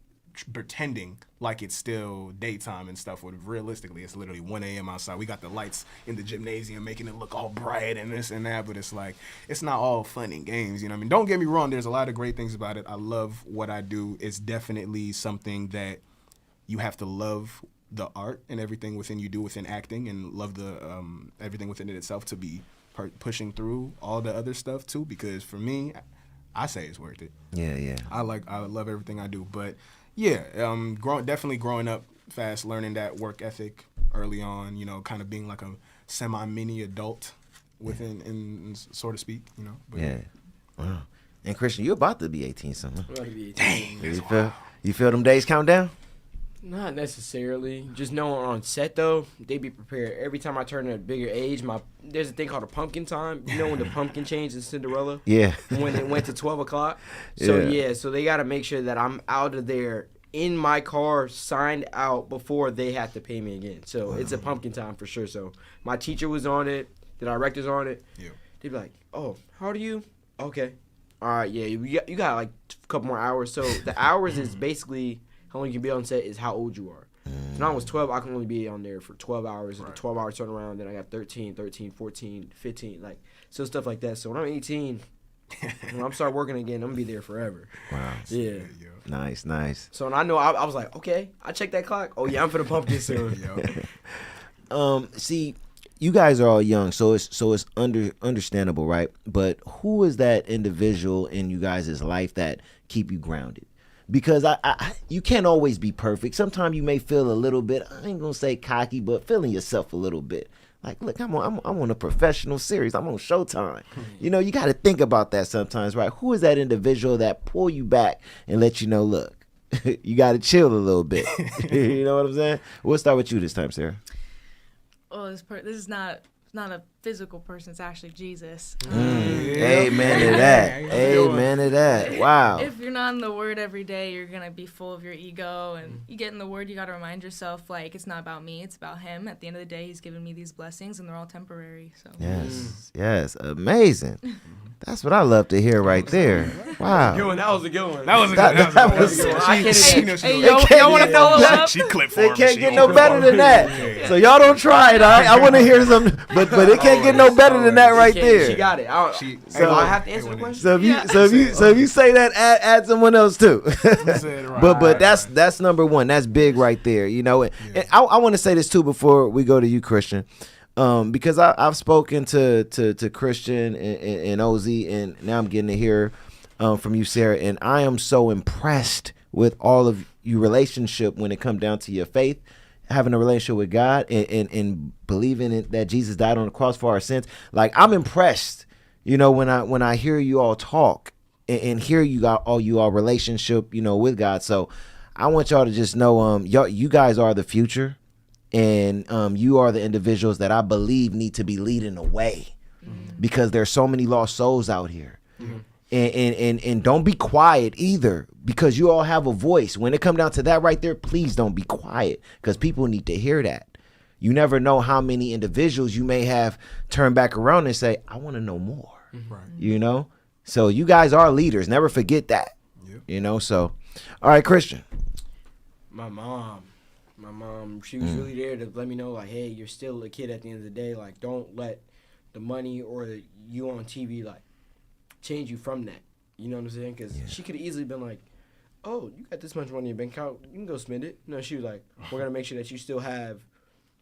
pretending like it's still daytime and stuff, when realistically it's literally 1 a.m. outside. We got the lights in the gymnasium making it look all bright and this and that, but it's like, it's not all fun and games, you know what I mean? Don't get me wrong, there's a lot of great things about it. I love what I do. It's definitely something that you have to love the art and everything within you do within acting, and love the everything within it itself to be pushing through all the other stuff too, because for me, I say it's worth it. Yeah. I love everything I do, but yeah, definitely growing up fast, learning that work ethic early on, you know, kind of being like a semi-mini adult within, so to speak, you know. But yeah. Wow. And Christian, you're about to be 18 something. I'm about to be 18. Dang, you feel them days count down? Not necessarily. Just knowing on set, though, they be prepared. Every time I turn a bigger age, there's a thing called a pumpkin time. You know when the pumpkin changed in Cinderella? Yeah. When it went to 12 o'clock? So, so they got to make sure that I'm out of there in my car, signed out before they have to pay me again. So it's a pumpkin time for sure. So my teacher was on it. The director's on it. Yeah. They'd be like, oh, how old are you? Okay. All right, yeah, you got like a couple more hours. So the hours is basically how long you can be on set is how old you are. So now I was 12, I can only be on there for 12 hours. Right. A 12-hour turnaround, then I got 13, 14, 15, like, so stuff like that. So when I'm 18, when I'm start working again, I'm going to be there forever. Wow. Yeah. Nice. So I know, I was like, okay, I checked that clock. Oh, yeah, I'm for the pumpkin soon. See, you guys are all young, so it's understandable, right? But who is that individual in you guys' life that keep you grounded? Because you can't always be perfect. Sometimes you may feel a little bit, I ain't gonna say cocky, but feeling yourself a little bit. Like, look, I'm on a professional series. I'm on Showtime. You know, you got to think about that sometimes, right? Who is that individual that pull you back and let you know, look, you got to chill a little bit. You know what I'm saying? We'll start with you this time, Sarah. Well, this is not a physical person. It's actually Jesus. Amen to that. Amen to that. Wow. If you're not in the Word every day, you're going to be full of your ego. And you get in the Word, you got to remind yourself, like, it's not about me, it's about Him. At the end of the day, He's given me these blessings, and they're all temporary. So Yes, amazing. That's what I love to hear right there. Wow. Good one. That was a good one. That was a good one. I can't Hey, It y'all want to follow up? She clipped for It me. can't She get no opened better for than me. that. So y'all don't try it, all right? I want to hear some, but it can't get no better than that right She there. got it. So- I have to answer the question. So if you say that, add someone else too. Right. But that's number one. That's big right there. You know, and I want to say this too before we go to you, Christian, because I've spoken to Christian and OZ, and now I'm getting to hear from you, Sarah, and I am so impressed with all of your relationship when it comes down to your faith, having a relationship with God, and believing that Jesus died on the cross for our sins. Like, I'm impressed, you know, when I hear you all talk and hear you got all relationship, you know, with God. So I want y'all to just know, you guys are the future, and you are the individuals that I believe need to be leading the way, because there's so many lost souls out here. And don't be quiet either, because you all have a voice. When it come down to that right there, please don't be quiet, because people need to hear that. You never know how many individuals you may have turn back around and say, I want to know more. Right. You know? So you guys are leaders. Never forget that. Yep. You know? So, all right, Christian. My mom, she was really there to let me know, like, hey, you're still a kid at the end of the day. Like, don't let the money or you on TV, like, change you from that. You know what I'm saying? Because she could have easily been like, oh, you got this much money in your bank account, you can go spend it. No, she was like, we're going to make sure that you still have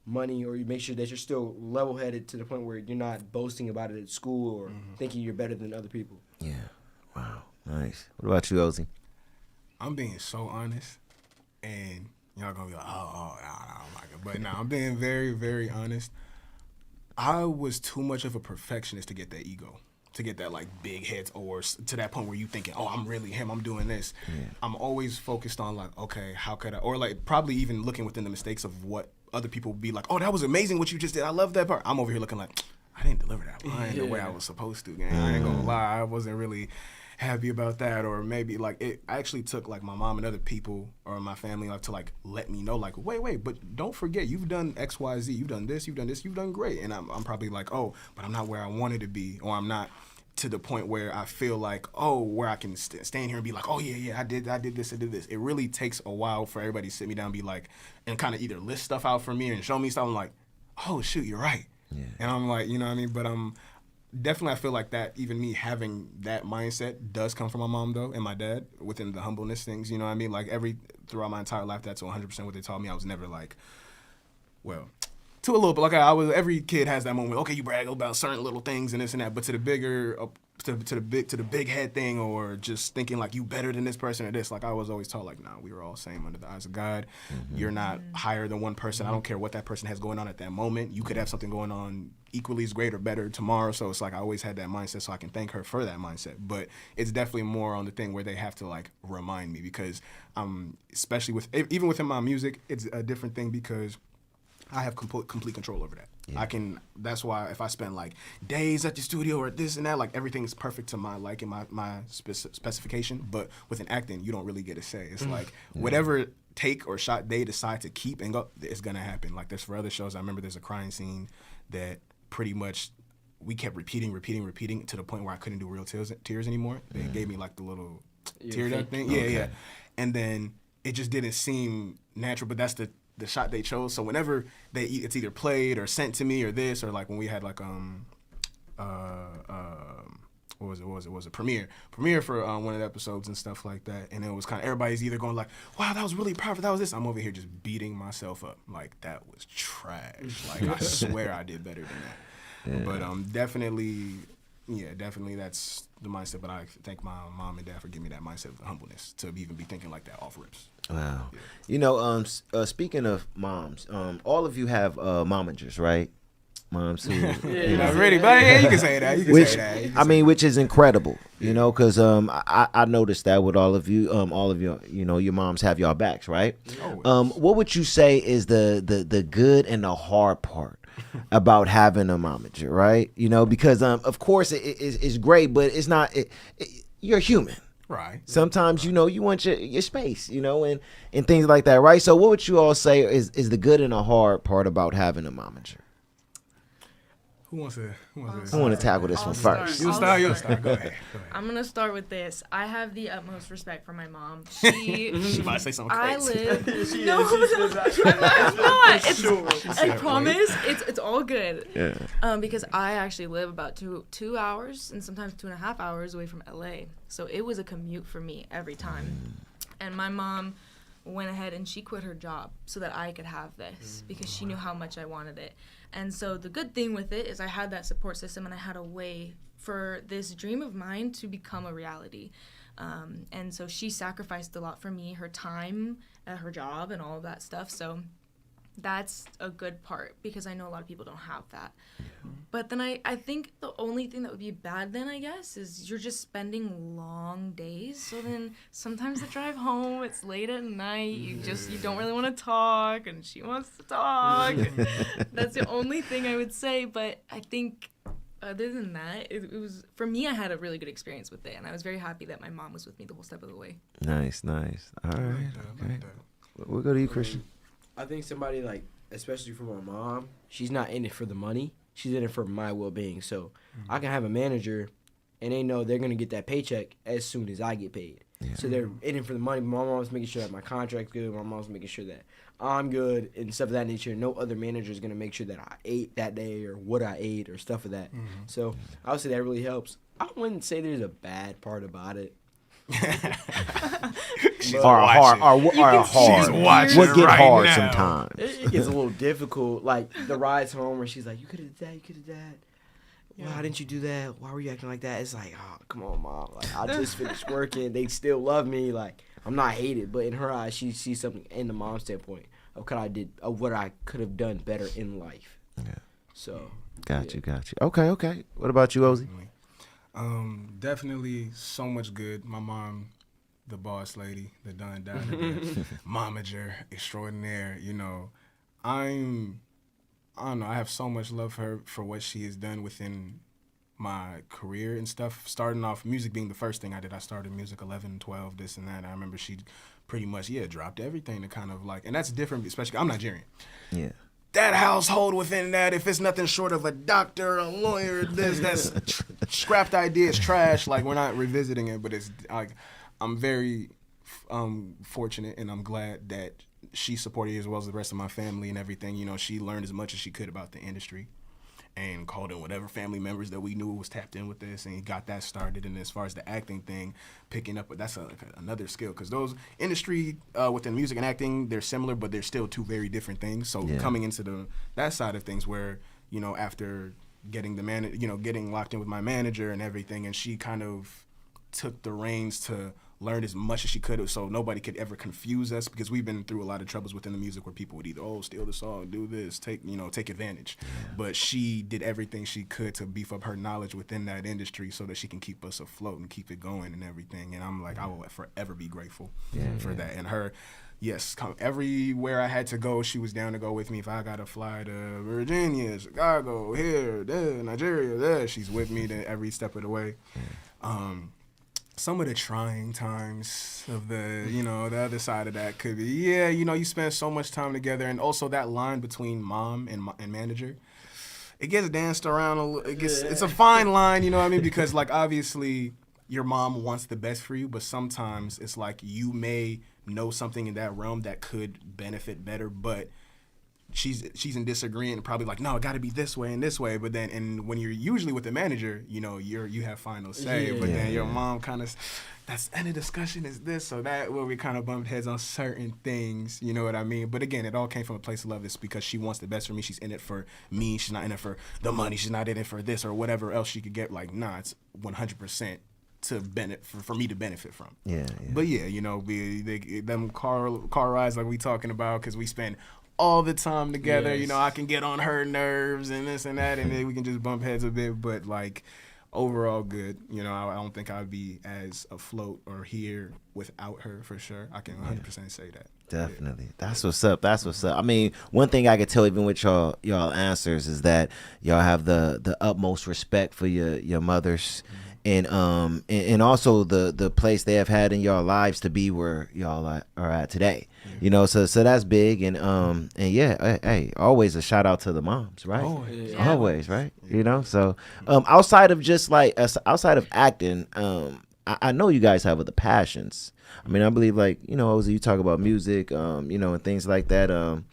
money, or you make sure that you're still level-headed to the point where you're not boasting about it at school or thinking you're better than other people. Yeah. Wow. Nice. What about you, Ozzy? I'm being so honest, and y'all gonna be like, oh my God. But no, I'm being very, very honest. I was too much of a perfectionist to get that ego, to get that like big heads, or to that point where you thinking, oh, I'm really him, I'm doing this. I'm always focused on like, okay, how could I, or like probably even looking within the mistakes of what other people would be like, oh, that was amazing what you just did, I love that part. I'm over here looking like, I didn't deliver that line the way I was supposed to, gang. I ain't gonna lie, I wasn't really happy about that. Or maybe like it actually took like my mom and other people or my family like to like let me know, like, wait, but don't forget, you've done XYZ, you've done this, you've done great. And I'm probably like, oh, but I'm not where I wanted to be, or I'm not to the point where I feel like, oh, where I can stand here and be like, oh yeah, I did this. It really takes a while for everybody to sit me down and be like, and kind of either list stuff out for me and show me stuff. I'm like, oh shoot, you're right. Yeah. And I'm like, you know what I mean? But definitely I feel like that even me having that mindset does come from my mom though, and my dad, within the humbleness things, you know what I mean? Like throughout my entire life, that's 100% what they taught me. I was never like, well, to a little bit, like every kid has that moment. Okay, you brag about certain little things and this and that, but to the bigger, to the big head thing, or just thinking like you better than this person or this. Like I was always taught, like, nah, we were all same under the eyes of God. You're not higher than one person. I don't care what that person has going on at that moment. You could have something going on equally as great or better tomorrow. So it's like I always had that mindset, so I can thank her for that mindset. But it's definitely more on the thing where they have to like remind me, because especially even within my music, it's a different thing because I have complete control over that. Yeah. That's why if I spend like days at the studio or this and that, like everything is perfect to my liking, my specification. But with an acting, you don't really get a say. It's like whatever take or shot they decide to keep and go, it's gonna happen. Like there's for other shows, I remember there's a crying scene that pretty much we kept repeating to the point where I couldn't do real tears anymore. They gave me like the little tear duct thing. Yeah. And then it just didn't seem natural, but that's the shot they chose. So whenever it's either played or sent to me or this, or like when we had like what was it premiere for one of the episodes and stuff like that, and it was kind of everybody's either going like, wow, that was really powerful, that was this. I'm over here just beating myself up like that was trash. Like I swear I did better than that. But definitely that's the mindset. But I thank my mom and dad for giving me that mindset of humbleness to even be thinking like that off rips. Wow. Yeah. You know, speaking of moms, all of you have momagers, right? Moms who, you know, really, but yeah, you can say that. Which is incredible, you know, because I noticed that with all of you, you know, your moms have your backs, right? What would you say is the good and the hard part about having a momager, right? You know, because of course it's great, but it's not. You're human. Right. Sometimes, you know, you want your space, you know, and things like that, right? So what would you all say is the good and the hard part about having a momager? Who wants to I want to tackle this I'll one start. first. You'll start. Go ahead. Go ahead. I'm gonna start with this. I have the utmost respect for my mom. She might say something I crazy. live. No, I'm not. I promise. It's all good. Yeah. Because I actually live about 2 hours and sometimes 2.5 hours away from LA. So it was a commute for me every time. And my mom went ahead and she quit her job so that I could have this because she knew how much I wanted it. And so the good thing with it is I had that support system and I had a way for this dream of mine to become a reality. And so she sacrificed a lot for me, her time at her job and all of that stuff. So that's a good part because I know a lot of people don't have that. But then I think the only thing that would be bad then, I guess, is you're just spending long days. So then sometimes the drive home, it's late at night. You don't really want to talk, and she wants to talk. That's the only thing I would say. But I think other than that, it was, for me, I had a really good experience with it. And I was very happy that my mom was with me the whole step of the way. Nice. All right. Okay. We'll go to you, Christian. I think somebody like, especially for my mom, she's not in it for the money. She's in it for my well-being. So I can have a manager, and they know they're gonna get that paycheck as soon as I get paid. Yeah. So they're in it for the money. My mom's making sure that my contract's good. My mom's making sure that I'm good and stuff of that nature. No other manager is gonna make sure that I ate that day or what I ate or stuff of that. So I would say that really helps. I wouldn't say there's a bad part about it. She's Or hard. She's watching What get right hard now. sometimes. It gets a little difficult. Like the rides home where she's like, "You could have did that. You could have did that. Why didn't you do that? Why were you acting like that?" It's like, oh, come on, mom. Like I just finished working. They still love me. Like I'm not hated, but in her eyes, she sees something in the mom's standpoint of what I could have done better in life. Yeah. So. Got you. Okay. What about you, Ozzy? Definitely so much good. My mom, the boss lady, the done diner, momager extraordinaire. You know, I don't know. I have so much love for her for what she has done within my career and stuff. Starting off, music being the first thing I did. I started music 11, 12, this and that. I remember she pretty much dropped everything to kind of like, and that's different, especially I'm Nigerian. Yeah. That household within that, if it's nothing short of a doctor, a lawyer, that's scrapped ideas, trash. Like, we're not revisiting it, but it's like, I'm very fortunate and I'm glad that she supported it as well as the rest of my family and everything. You know, she learned as much as she could about the industry and called in whatever family members that we knew was tapped in with this and got that started. And as far as the acting thing, picking up, that's another skill because those industry within music and acting, they're similar, but they're still two very different things. So coming into that side of things where, you know, after getting getting locked in with my manager and everything, and she kind of took the reins to learn as much as she could so nobody could ever confuse us because we've been through a lot of troubles within the music where people would either steal the song, do this, take advantage. But she did everything she could to beef up her knowledge within that industry so that she can keep us afloat and keep it going and everything. And I'm like, I will forever be grateful for that. And her, yes, everywhere I had to go, she was down to go with me. If I got to fly to Virginia, Chicago, here, there, Nigeria, there, she's with me to every step of the way. Some of the trying times of the other side of that could be, you spend so much time together, and also that line between mom and manager, it gets danced around a little. It's a fine line, you know what I mean? Because like obviously your mom wants the best for you, but sometimes it's like you may know something in that realm that could benefit better, but she's in disagreement and probably like, no, it got to be this way and this way. But then, and when you're usually with the manager, you have final say. But then your mom kind of, that's any discussion is this or that, where we kind of bumped heads on certain things. You know what I mean? But again, it all came from a place of love. It's because she wants the best for me. She's in it for me. She's not in it for the money. She's not in it for this or whatever else she could get. Like, nah, it's 100% to benefit for me to benefit from. But them car rides like we talking about, because we spend all the time together. I can get on her nerves and this and that, and then we can just bump heads a bit, but like overall good. I don't think I'd be as afloat or here without her for sure. I can 100% say that. Definitely. That's what's up. I mean, one thing I could tell even with y'all answers is that y'all have the utmost respect for your mothers. and also the place they have had in y'all lives to be where y'all are at today. You know, so that's big, and yeah, hey, always a shout out to the moms, right? Always, right? You know, so outside of just like outside of acting, I know you guys have other passions. I mean, I believe, like, you know, Ozzy, you talk about music, you know, and things like that.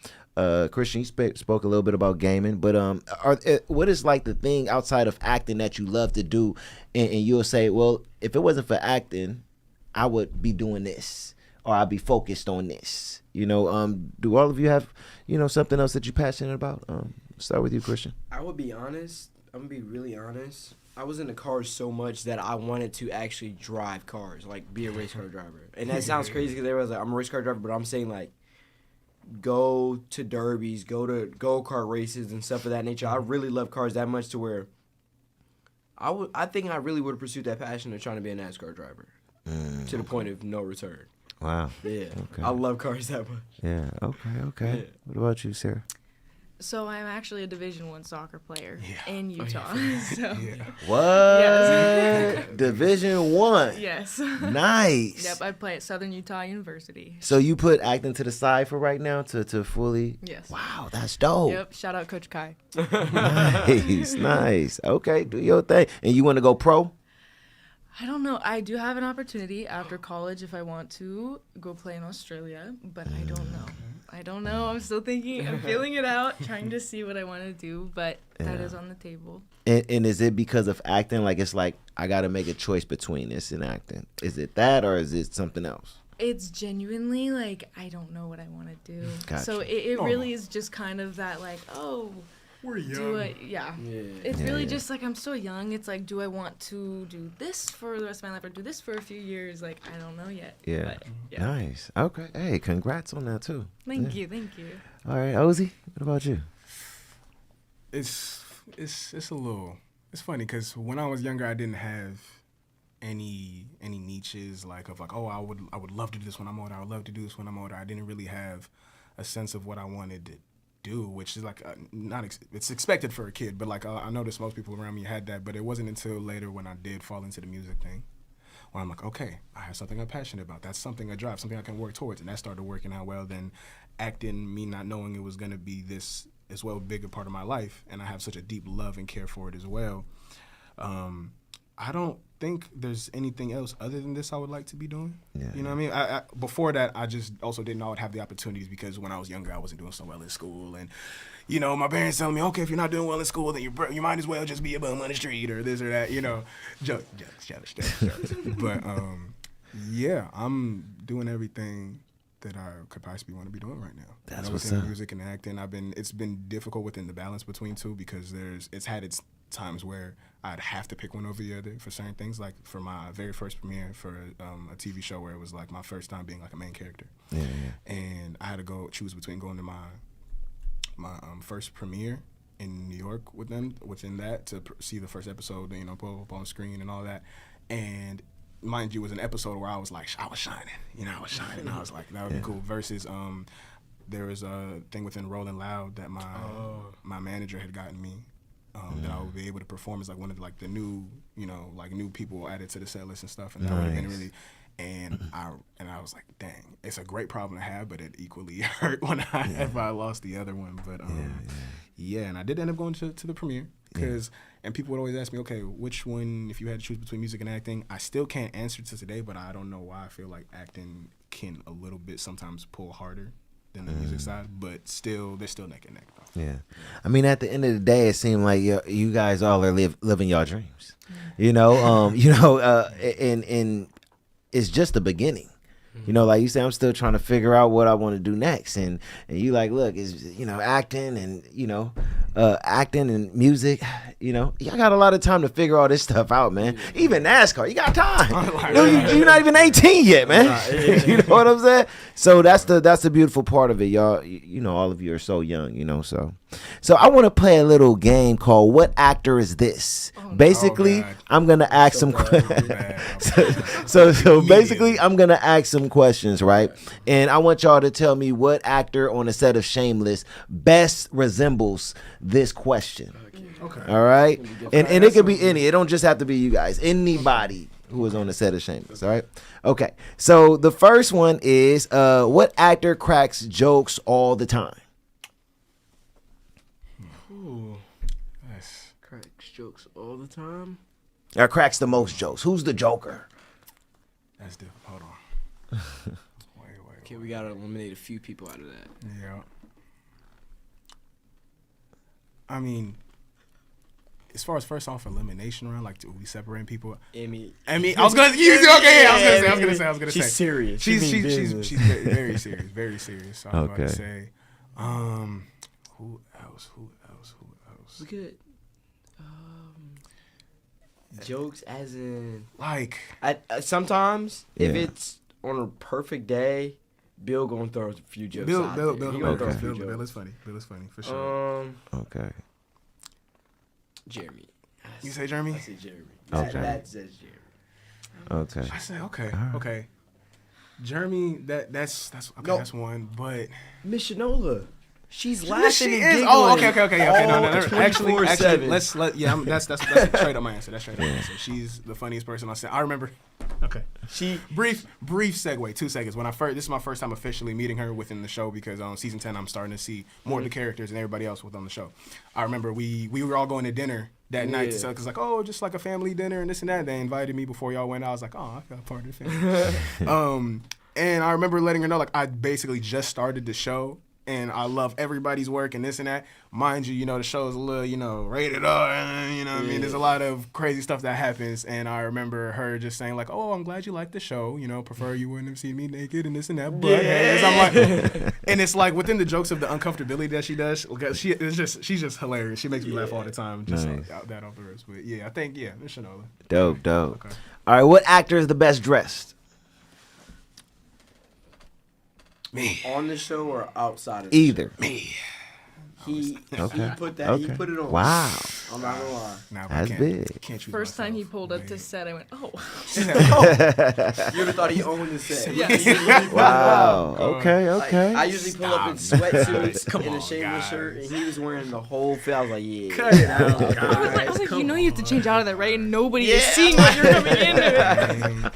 Christian, you spoke a little bit about gaming, but what is like the thing outside of acting that you love to do, and you'll say, well, if it wasn't for acting, I would be doing this, or I'd be focused on this. You know, do all of you have, you know, something else that you're passionate about? Start with you, Christian. I would be honest. I'm gonna be really honest. I was into cars so much that I wanted to actually drive cars, like be a race car driver. And that sounds crazy because everyone's like, I'm a race car driver, but I'm saying like, go to derbies, go to go-kart races and stuff of that nature. I really love cars that much to where I think I really would have pursued that passion of trying to be a NASCAR driver to the point of no return. Wow. Yeah. Okay. I love cars that much. Yeah. Okay. Yeah. What about you, Sarah? So I'm actually a Division I soccer player in Utah. So What? Yes. Division I. yes. Nice. Yep, I play at Southern Utah University. So you put acting to the side for right now to fully. Yes. Wow, that's dope. Yep. Shout out Coach Kai. Nice. Okay, do your thing. And you want to go pro? I don't know. I do have an opportunity after college if I want to go play in Australia, but I don't know. I'm still thinking. I'm feeling it out, trying to see what I want to do, but that is on the table. And is it because of acting? Like, it's like, I got to make a choice between this and acting. Is it that, or is it something else? It's genuinely like, I don't know what I want to do. Gotcha. So it really is just kind of that, like, We're young. It's really just like, I'm so young. It's like, do I want to do this for the rest of my life or do this for a few years? Like, I don't know yet. Yeah. But, Nice. Okay. Hey, congrats on that, too. Thank you. All right, Ozzy, what about you? It's a little. It's funny because when I was younger, I didn't have any niches like oh, I would love to do this when I'm older. I would love to do this when I'm older. I didn't really have a sense of what I wanted to do, which is like it's expected for a kid, but like I noticed most people around me had that, but it wasn't until later when I did fall into the music thing where I'm like, okay, I have something I'm passionate about. That's something I drive, something I can work towards, and that started working out well. Then acting, me not knowing it was gonna be this as well bigger part of my life, and I have such a deep love and care for it as well. I don't think there's anything else other than this I would like to be doing. Yeah, you know what I mean? I before that, I just also didn't know I would have the opportunities because when I was younger, I wasn't doing so well in school. And, you know, my parents telling me, okay, if you're not doing well in school, then you might as well just be a bum on the street or this or that, you know. Jokes. But, yeah, I'm doing everything that I could possibly want to be doing right now. That's what's within up. Music and acting, it's been difficult within the balance between two because it's had its times where I'd have to pick one over the other for certain things. Like for my very first premiere for a TV show where it was like my first time being like a main character, and I had to go choose between going to my first premiere in New York with them within that to see the first episode, you know, pull up on screen and all that, and mind you, it was an episode where I was like, I was shining. I was like, that would be cool. Versus, there was a thing within Rolling Loud that my manager had gotten me that I would be able to perform as like one of like the new, you know, like new people added to the set list and stuff, and that would have been really. And I was like, dang, it's a great problem to have, but it equally hurt when I lost the other one. But and I did end up going to the premiere because, and people would always ask me, okay, which one, if you had to choose between music and acting, I still can't answer to today, but I don't know why I feel like acting can a little bit sometimes pull harder than the music side, but still, they're still neck and neck though. Yeah. I mean, at the end of the day, it seemed like you guys all are living your dreams, you know, and it's just the beginning. You know, like you say, I'm still trying to figure out what I want to do next. And you like, look, it's, you know, acting and, you know, acting and music, you know, y'all got a lot of time to figure all this stuff out, man. Even NASCAR, you got time. You're not even 18 yet, man. You know what I'm saying? So that's the beautiful part of it, y'all. You know, all of you are so young, you know, so I want to play a little game called What Actor Is This? Basically, I'm going to ask some so basically, I'm going to ask some questions, right? And I want y'all to tell me what actor on the set of Shameless best resembles this question. Okay. All right, and it could be any. It don't just have to be you guys. Anybody who was on the set of Shameless. All right. Okay. So the first one is what actor cracks jokes all the time? Ooh. Nice. Cracks jokes all the time. Or cracks the most jokes? Who's the Joker? That's different. Hold on. Wait. Okay, we gotta eliminate a few people out of that. Yeah. I mean, as far as first off elimination round, like we separating people. Emmy. I was gonna use it. Okay, yeah, I was gonna say. She's serious. She's very serious. Very serious. So I was about to Okay. say, who else? Look at jokes as in Like, sometimes if Yeah. it's on a perfect day, Bill gonna throw a few jokes. Bill out there. He gonna throw a few Bill jokes. is funny. Bill is funny for sure. Okay. Jeremy. You say Jeremy? I say Jeremy. Okay. That says Jeremy. Okay. I say okay. right. Okay. Jeremy, that's okay. No. That's one, but Miss Shanola. She's laughing she and is. giggling. Oh, okay. No. all Actually, 24/7. that's straight up my answer. That's straight up my answer. She's the funniest person I said. I remember. Okay. Brief segue. 2 seconds. This is my first time officially meeting her within the show because on season 10 I'm starting to see more of the characters and everybody else within the show. I remember we were all going to dinner that night. So it's like, oh, just like a family dinner and this and that. They invited me before y'all went. I was like, oh, I felt part of the family. And I remember letting her know like I basically just started the show. And I love everybody's work and this and that. Mind you, the show is a little, rated R. And, I mean, there's a lot of crazy stuff that happens. And I remember her just saying, like, oh, I'm glad you like the show. Prefer you wouldn't have seen me naked and this and that. But, hey, I'm like, and it's like within the jokes of the uncomfortability that she does, she's just hilarious. She makes me laugh all the time. Just Nice. out that off the rest. But yeah, I think, Miss Shanola. Dope. Okay. All right. What actor is the best dressed? Me. On the show or outside of the Either. Me. He Okay. put that. Okay. He put it on. Wow. I'm not gonna lie. Nah, but That's I big. can't choose First time he myself. pulled up to set, I went, oh. You ever thought he owned the set? Yeah. Wow. Okay. Like, I usually pull up in Stop. sweatsuits Come and a on, shameless guys. shirt, and he was wearing the whole fit. I was like, yeah. Cut it out, I was like, guys. you know you have to change out of that, right? And nobody is seeing what you're coming into.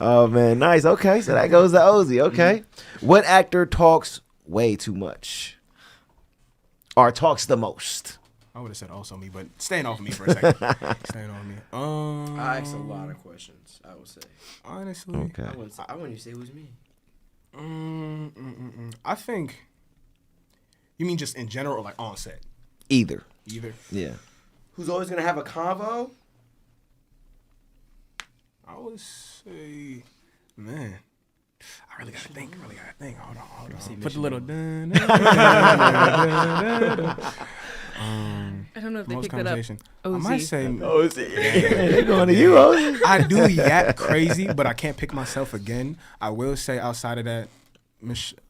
Oh man, nice. Okay, so that goes to Ozzy. Okay. What actor talks way too much? Or talks the most? I would have said also me, but staying off me for a second. Staying on me. I asked a lot of questions. I would say. Honestly, Okay. I wouldn't even say it was me. I think. You mean just in general, or like on set? Either. Either. Yeah. Who's always gonna have a convo? I would say, man. I really gotta think. Hold on. Put the little dun. I don't know if they Most picked that up. conversation. I Ozzy. might say. Ozzy. Hey, they going to you, Ozzy. I do yap crazy, but I can't pick myself again. I will say outside of that,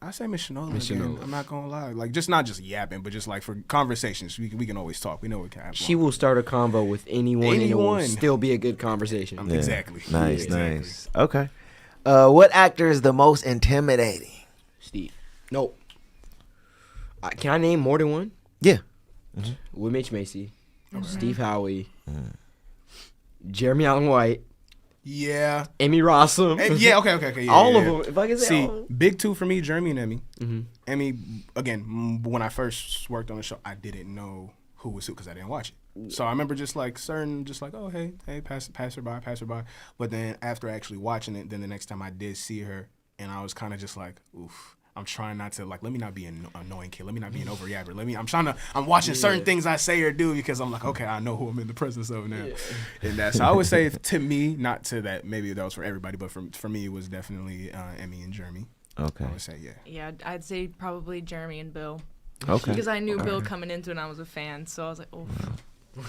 I say Miss Shanola again. I'm not gonna lie, like just not just yapping, but just like for conversations, we can always talk. We know we can have. She will start a convo with anyone, and it will Anyone. still be a good conversation. Yeah. Exactly. Nice, Exactly. nice. Okay. What actor is the most intimidating? Steve. Nope. Can I name more than one? Yeah. With Mitch Macy, Steve Howie, Jeremy Allen White, Yeah. Emmy Rossum. Yeah. Okay. Yeah, all yeah, of yeah. them. If I can say See, all of them. big two for me, Jeremy and Emmy. Mm-hmm. Emmy, again, when I first worked on the show, I didn't know who was who because I didn't watch it. So I remember just like, oh, hey, pass her by. But then after actually watching it, then the next time I did see her, and I was kind of just like, oof. I'm trying not to let me not be an annoying kid. Let me not be an overreactor. I'm watching certain things I say or do because I'm like, okay, I know who I'm in the presence of now. And that, so I would say to me, not to that, maybe that was for everybody, but for me, it was definitely Emmy and Jeremy. Okay. I would say, yeah. Yeah, I'd say probably Jeremy and Bill. Okay. Because I knew Bill coming into it and I was a fan, so I was like, oh.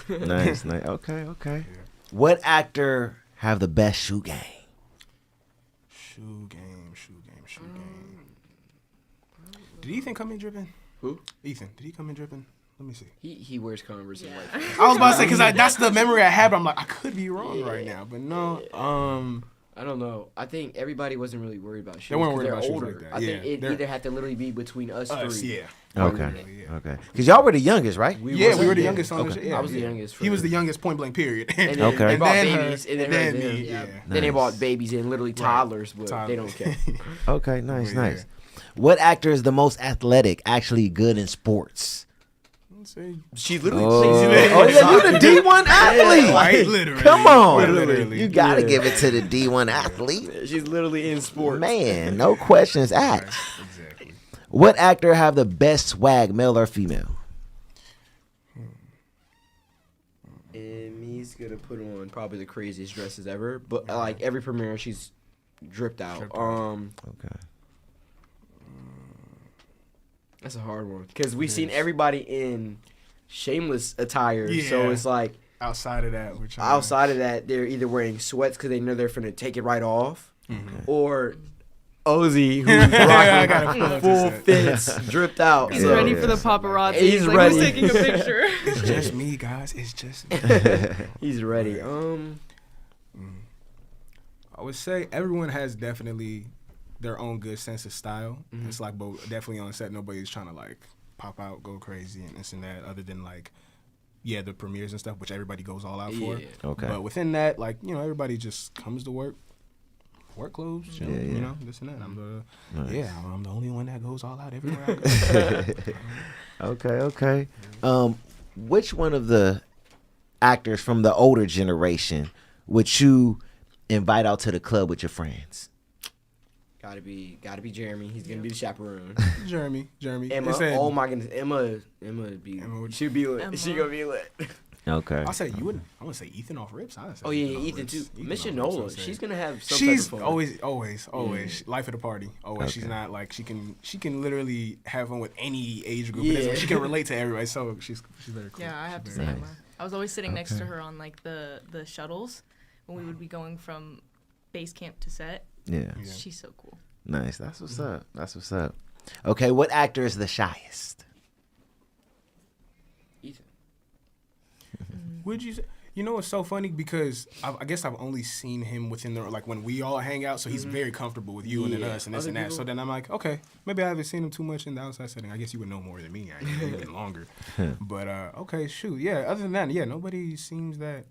Nice. Okay. Yeah. What actor have the best shoe game? Shoe game. Did Ethan come in dripping? Who? Ethan. Did he come in dripping? Let me see. He wears Converse and white. I was about to say because that's the memory I had. But I'm like, I could be wrong right now, but no. I don't know. I think everybody wasn't really worried about shoes. They weren't 'cause worried they're about shoes older. like that. I think Yeah, it they're- either had to literally be between us three. Yeah. Okay. Yeah. Okay. Because y'all were the youngest, right? We were the yeah. youngest on the Okay. show. Yeah, I was the yeah. youngest. He was the youngest point blank period. And then Okay. they bought then her, babies, and and then then her, me. them. Yeah. Then they Nice. bought babies and literally toddlers, but they don't care. Okay. Nice. Yeah. Nice. What actor is the most athletic, actually good in sports? Let's see. She literally Oh, plays yeah, you the D1 athlete. Right, literally. Come on. Literally. You got to Yeah. give it to the D1 athlete. She's literally in sports. Man, no questions asked. Exactly. What actor have the best swag, male or female? And he's gonna put on probably the craziest dresses ever. But like every premiere, she's dripped out. Okay. That's a hard one because we've seen everybody in shameless attire. So Yeah. it's like Outside of that, we're trying. outside of that, they're either wearing sweats because they know they're finna take it right off, or Ozzy who's I rocking gotta full full fits, dripped out. He's Yeah, ready yeah. for the paparazzi. He's like, ready. Who's taking a picture? It's just me, guys. It's just me. He's ready. I would say everyone has definitely their own good sense of style. It's like, but definitely on set, nobody's trying to like pop out, go crazy, and this and that. Other than like, yeah, the premieres and stuff, which everybody goes all out for. Yeah. Okay. But within that, like, you know, everybody just comes to work clothes, chill, Yeah, yeah. you know, this and that. Nice. I'm the only one that goes all out everywhere I go. Okay. Which one of the actors from the older generation would you invite out to the club with your friends? Gotta be Jeremy. He's gonna be the chaperone. Jeremy. Emma. It said- Oh my goodness, Emma would be. Emma would- She'd be lit. Emma. She gonna be lit. Okay. I said you wouldn't. I want to say Ethan off rips. I say Oh yeah, off Ethan rips. too. Ethan Miss off rips, Nola. I'd say. She's gonna have some She's type of fun. always life of the party. Always. She's Okay. not like she can literally have fun with any age group. Yeah. She can relate to everybody. So she's very cool. Yeah, I have to She's say very- Emma. I was always sitting next to her on like the shuttles when we would be going from base camp to set. Yeah. Yeah. She's so cool. Nice. That's what's up. That's what's up. Okay. What actor is the shyest? Ethan. Would you say? You know, it's so funny because I guess I've only seen him within the like when we all hang out, so he's very comfortable with you and then Yeah. us and this Other and that. people- So then I'm like, okay, maybe I haven't seen him too much in the outside setting. I guess you would know more than me. I know even longer. But okay, shoot, yeah. Other than that, yeah, nobody seems that.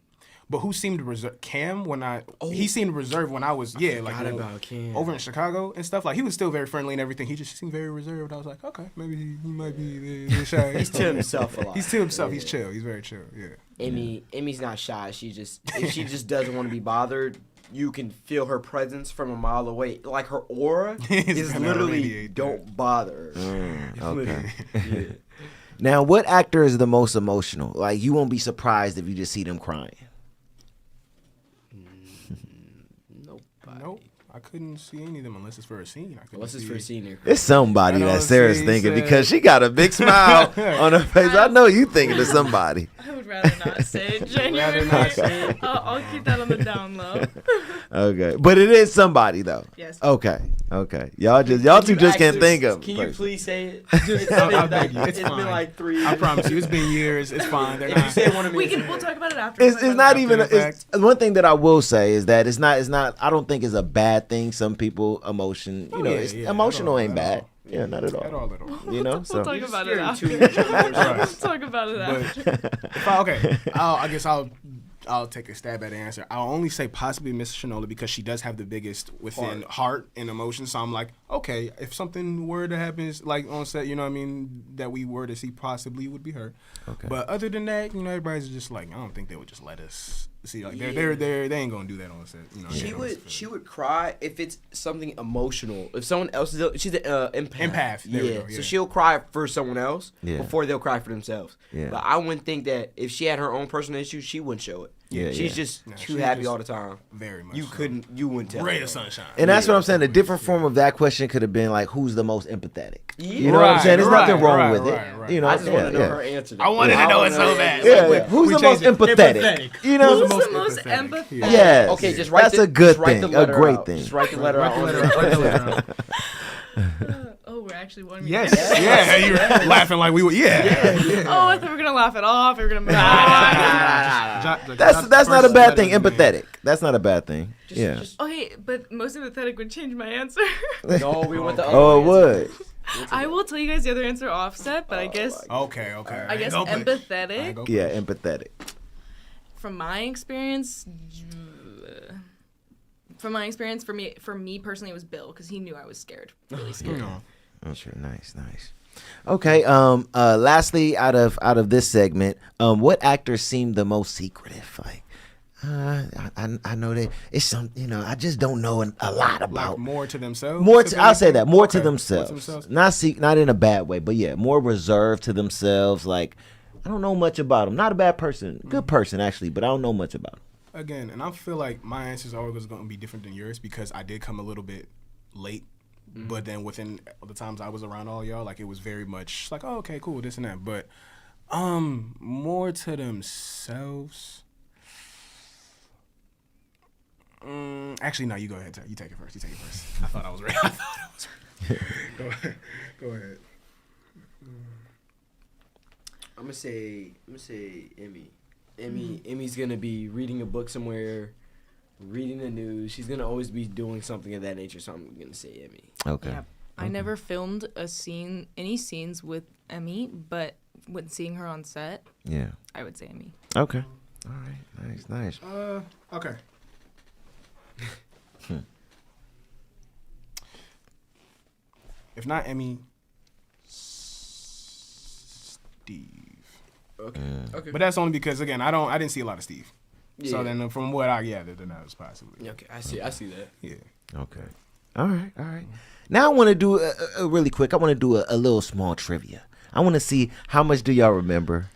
But who seemed reserved? Cam he seemed reserved when I was like forgot when- about Cam. over in Chicago and stuff. Like he was still very friendly and everything. He just seemed very reserved. I was like, okay, maybe he might be the shy. He's to himself a lot. He's to himself. He's Yeah. chill. He's very chill. Yeah. Emmy's not shy. She just if she just doesn't want to be bothered, you can feel her presence from a mile away. Like her aura is gonna literally radiate don't bother her. Okay. Literally. Yeah. Now, what actor is the most emotional? Like, you won't be surprised if you just see them crying. Nobody. Nope. I couldn't see any of them unless it's for a scene. I couldn't Unless it's see for a senior. It's somebody I know, that Sarah's see, thinking said- because she got a big smile on her face. I know you thinking of somebody. I would rather not say it genuinely. not say I'll keep that on the down low. Okay, but it is somebody though. Yes. Okay. Y'all two just can't think of. Can you person. please say it? I'll beg you. It's It's fine. been like 3 years. I promise you, it's been years. It's fine. They're If you not. say one of me, We'll talk about it after. It's not even. After the It's, one thing that I will say is that it's not. I don't think it's a bad thing. Some people emotion. You know, yeah, it's, yeah, emotional at all, ain't at bad. all. Yeah, not at all. At all. You know. We'll So talk about it You're after. too much on yours. We'll talk about it after. But I guess I'll take a stab at the answer. I'll only say possibly Miss Shanola because she does have the biggest within heart and emotion. So I'm like, okay, if something were to happen, like on set, you know what I mean, that we were to see possibly would be her. Okay. But other than that, you know, everybody's just like, I don't think they would just let us see. Like they ain't gonna do that on set. You know, She would cry if it's something emotional. If someone else is, she's an empath. Empath, there we Yeah. go, yeah. So she'll cry for someone else Yeah. before they'll cry for themselves. Yeah. But I wouldn't think that if she had her own personal issues, she wouldn't show it. Yeah, She's yeah. just Nah, too she's happy just all the time. very much. You so. you wouldn't tell. Ray her. of sunshine. And that's what I'm saying. A different form of that question could have been like, "Who's the most empathetic?" You know what I'm Right, saying? There's nothing right, wrong right, with right, it. right. You know, I just want to know yeah. her answer. I wanted to know it so bad. Yeah, Like, who's we the most changed it. empathetic? You know, Who's the most empathetic? yes. Okay, just write that's the, a good just write the thing, a letter great out. thing. Just write the letter out. Write the letter out. Oh, we're actually actually wanted me Yes. to. Yeah. You were laughing like we were. Yeah. Oh, I thought we were gonna laugh it off. We were gonna. That's not a bad thing. Empathetic. That's not a bad thing. Yeah. Okay, but most empathetic would change my answer. No, we went the other Oh, it way. would. I will tell you guys the other answer offset, but I guess Okay. I guess Go push. empathetic. Go Yeah, push. empathetic. From my experience, for me personally, it was Bill because he knew I was scared, really scared. Okay, nice. Okay. Lastly, out of this segment, what actors seem the most secretive? Like, I know that it's some. I just don't know a lot about. Like more to themselves. I'll say that more to Okay. themselves. Not in a bad way, but yeah, more reserved to themselves. Like, I don't know much about them. Not a bad person, good person actually, but I don't know much about them. Again, and I feel like my answers are always going to be different than yours because I did come a little bit late. But then within the times I was around all y'all, like it was very much like, oh, okay, cool, this and that. But more to themselves. Actually, no, you go ahead. You take it first. I thought I was ready. Go ahead. I'm gonna say Emmy. Emmy's gonna be reading a book somewhere, reading the news. She's gonna always be doing something of that nature. So I'm gonna say Emmy. Okay. Yeah. I never filmed any scenes with Emmy, but when seeing her on set, Yeah. I would say Emmy. Okay. All right. Nice. Okay. If not Emmy, Steve. Okay. Okay. But that's only because again, I didn't see a lot of Steve. Yeah. So then from what I gathered, then that was possibly. Okay. I see that. Yeah. Okay. All right. Now I want to do a really quick. I want to do a little small trivia. I want to see how much do y'all remember,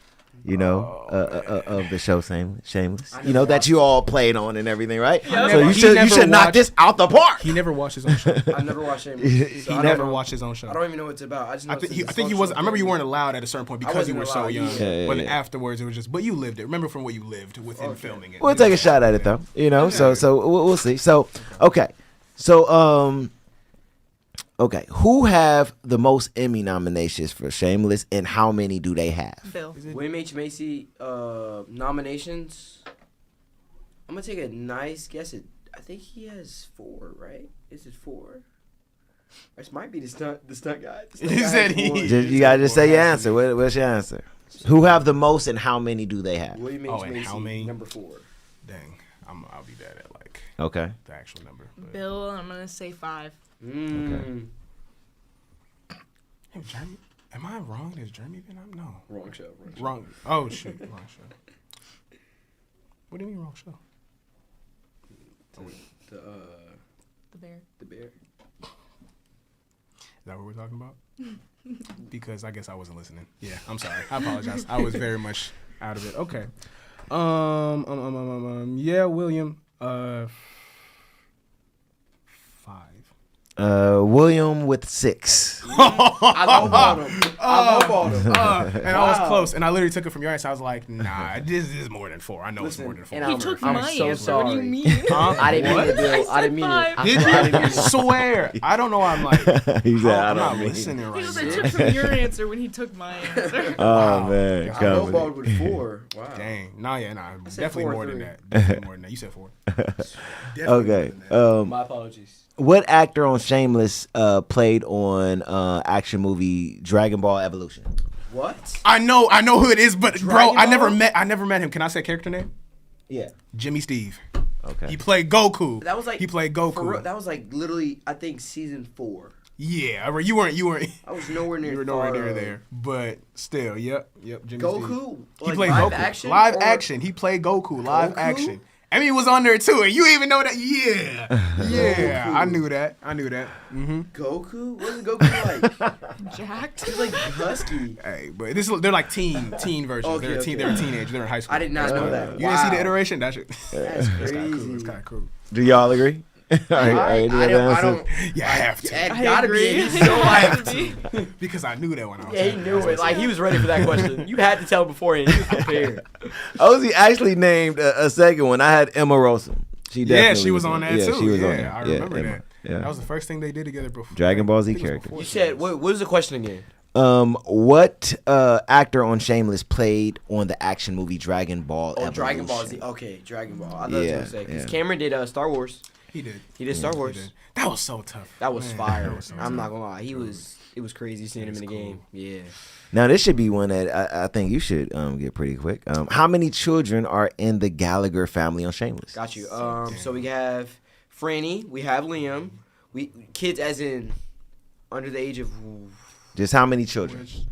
of the show Shameless. That you all played on and everything, right? Yep. So you should knock this out the park. He never watched his own show. I never watched Shameless. He never watched his own show. I don't even know what it's about. I just know I think he was. I remember you weren't allowed at a certain point because you were so young. Yeah, but yeah. afterwards, it was just. But you lived it. Remember from what you lived within filming it. We'll take a shot at it though. So we'll see. So okay. Okay, who have the most Emmy nominations for Shameless, and how many do they have? Bill. William H. Macy nominations. I'm gonna take a nice guess. I think he has 4, right? Is it 4? This might be the stunt guy. He said he- You gotta just say your answer. What's your answer? Who have the most, and how many do they have? William H. Oh, and Macy, how many? number 4. Dang, I'll be bad at like Okay. the actual number. But. Bill, I'm gonna say 5. Mm. Hey, Jeremy, am I wrong? Has Jeremy been on? No. Wrong show. Wrong. Oh shoot, wrong show. What do you mean wrong show? The bear. The bear. Is that what we're talking about? Because I guess I wasn't listening. Yeah, I'm sorry. I apologize. I was very much out of it. Okay. Yeah, William. 5. William with 6. I lowballed him. And I was close, and I literally took it from your answer. I was like, nah, this is more than 4. I know it's more than 4. and He I'm- took I'm my so answer. What do you sorry. mean? Huh? I didn't mean it, Bill. I I didn't mean said it. five. Did I you? didn't mean it. Swear. I don't know why I'm like, He said, I'm I not don't mean. listening He right goes, I now. took from your answer when he took my answer. Oh man, I comedy. lowballed with 4. Wow. Dang. Nah, said definitely 4 or more than 3. that. Definitely more than that. You said 4. Definitely Okay. more than that. My apologies. What actor on Shameless played on action movie Dragon Ball Evolution? What? I know who it is, but Dragon bro, I never Ball? met him. Can I say character name? Yeah. Jimmy Steve. Okay. He played Goku. That was like he played for Goku. real, that was like literally I think season 4. Yeah, you weren't. I was nowhere near. You were nowhere near there, but still, yep. Jimmy Steve. Goku. He Like played live Goku. action. Live or- action. He played Goku. Live Goku? action. I mean, he was on there too, and you even know that. Yeah, yeah. Goku. I knew that. Goku. What is Goku like? Jacked. He's like husky. Hey, but they're like teen versions. Okay, they're a teen. okay. They're a teenager. They're in high school. I did not know that. You didn't see the Wow. iteration? That shit. That's It's crazy. kind of cool. Do y'all agree? I don't. Yeah, I have to. It I gotta agree. be. He's so I hyped. have to be. Because I knew that when I was. Yeah, he knew it. Like he was ready for that question. You had to tell beforehand. He was prepared. Ozzy actually named a second one. I had Emma Rossum. She Yeah, definitely she was on that yeah, too. She was yeah, on there. I Yeah, remember Emma. that. Yeah. That was the first thing they did together before. Dragon Ball Z I think it was character. before You said Shameless. what was the question again? What actor on Shameless played on the action movie Dragon Ball Oh, Evolution? Dragon Ball Z. Okay, Dragon Ball. I thought you were Yeah, gonna say because yeah. Cameron did Star Wars. He did. He did Star He Wars. did. That was so tough. That was Man, fire. that was so I'm tough. not gonna lie. It was crazy seeing him in the game. Yeah. Now this should be one that I think you should get pretty quick. How many children are in the Gallagher family on Shameless? Got you. So we have Franny. We have Liam. We kids as in under the age of. Just how many children? Which-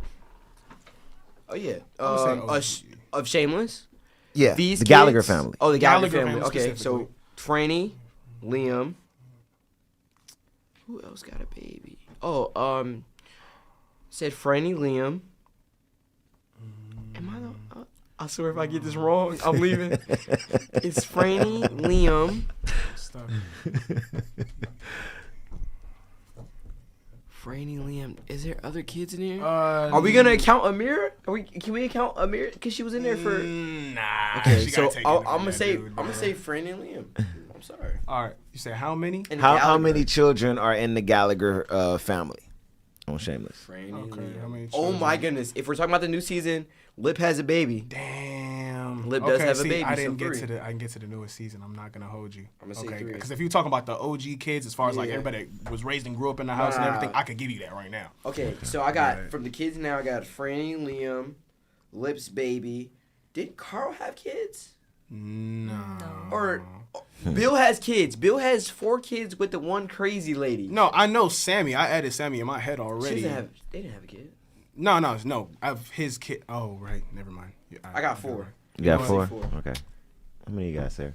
Oh yeah. I would say Of Shameless. Yeah, These the Gallagher kids- family. Oh, the Gallagher, Gallagher family. family Okay, so specifically. Franny, Liam. Who else got a baby? Oh, said Franny, Liam. Am I the? I swear if I get this wrong, I'm leaving. It's Franny, Liam, stuff. Franny, Liam. Is there other kids in here? Are Are we gonna count Amir? Can we count Amir? Because she was in there for. Nah. Okay, she so gotta take I'm it from gonna that say dude, I'm bro. gonna say Franny and Liam. I'm sorry. All right. You say how many? And How Gallagher. many children are in the Gallagher family on Shameless? Franny, Okay, Liam. how many Oh my children? goodness! If we're talking about the new season, Lip has a baby. Damn. Lip does have a see, baby, I so didn't get 3. to the. I can get to the newest season. I'm not gonna hold you. I'm gonna say okay. 3. Because if you're talking about the OG kids, as far as like Yeah. everybody that was raised and grew up in the house and Nah. everything, I could give you that right now. Okay, so I got Right. from the kids now. I got Franny, Liam, Lip's baby. Did Carl have kids? No. Or Bill has kids. Bill has 4 kids with the one crazy lady. No, I know Sammy. I added Sammy in my head She already. doesn't have. They didn't have a kid. No. I have his kid. Oh, right. Never mind. Yeah, I got 4. You got know four? what? 4. Okay. How many you got, Sarah?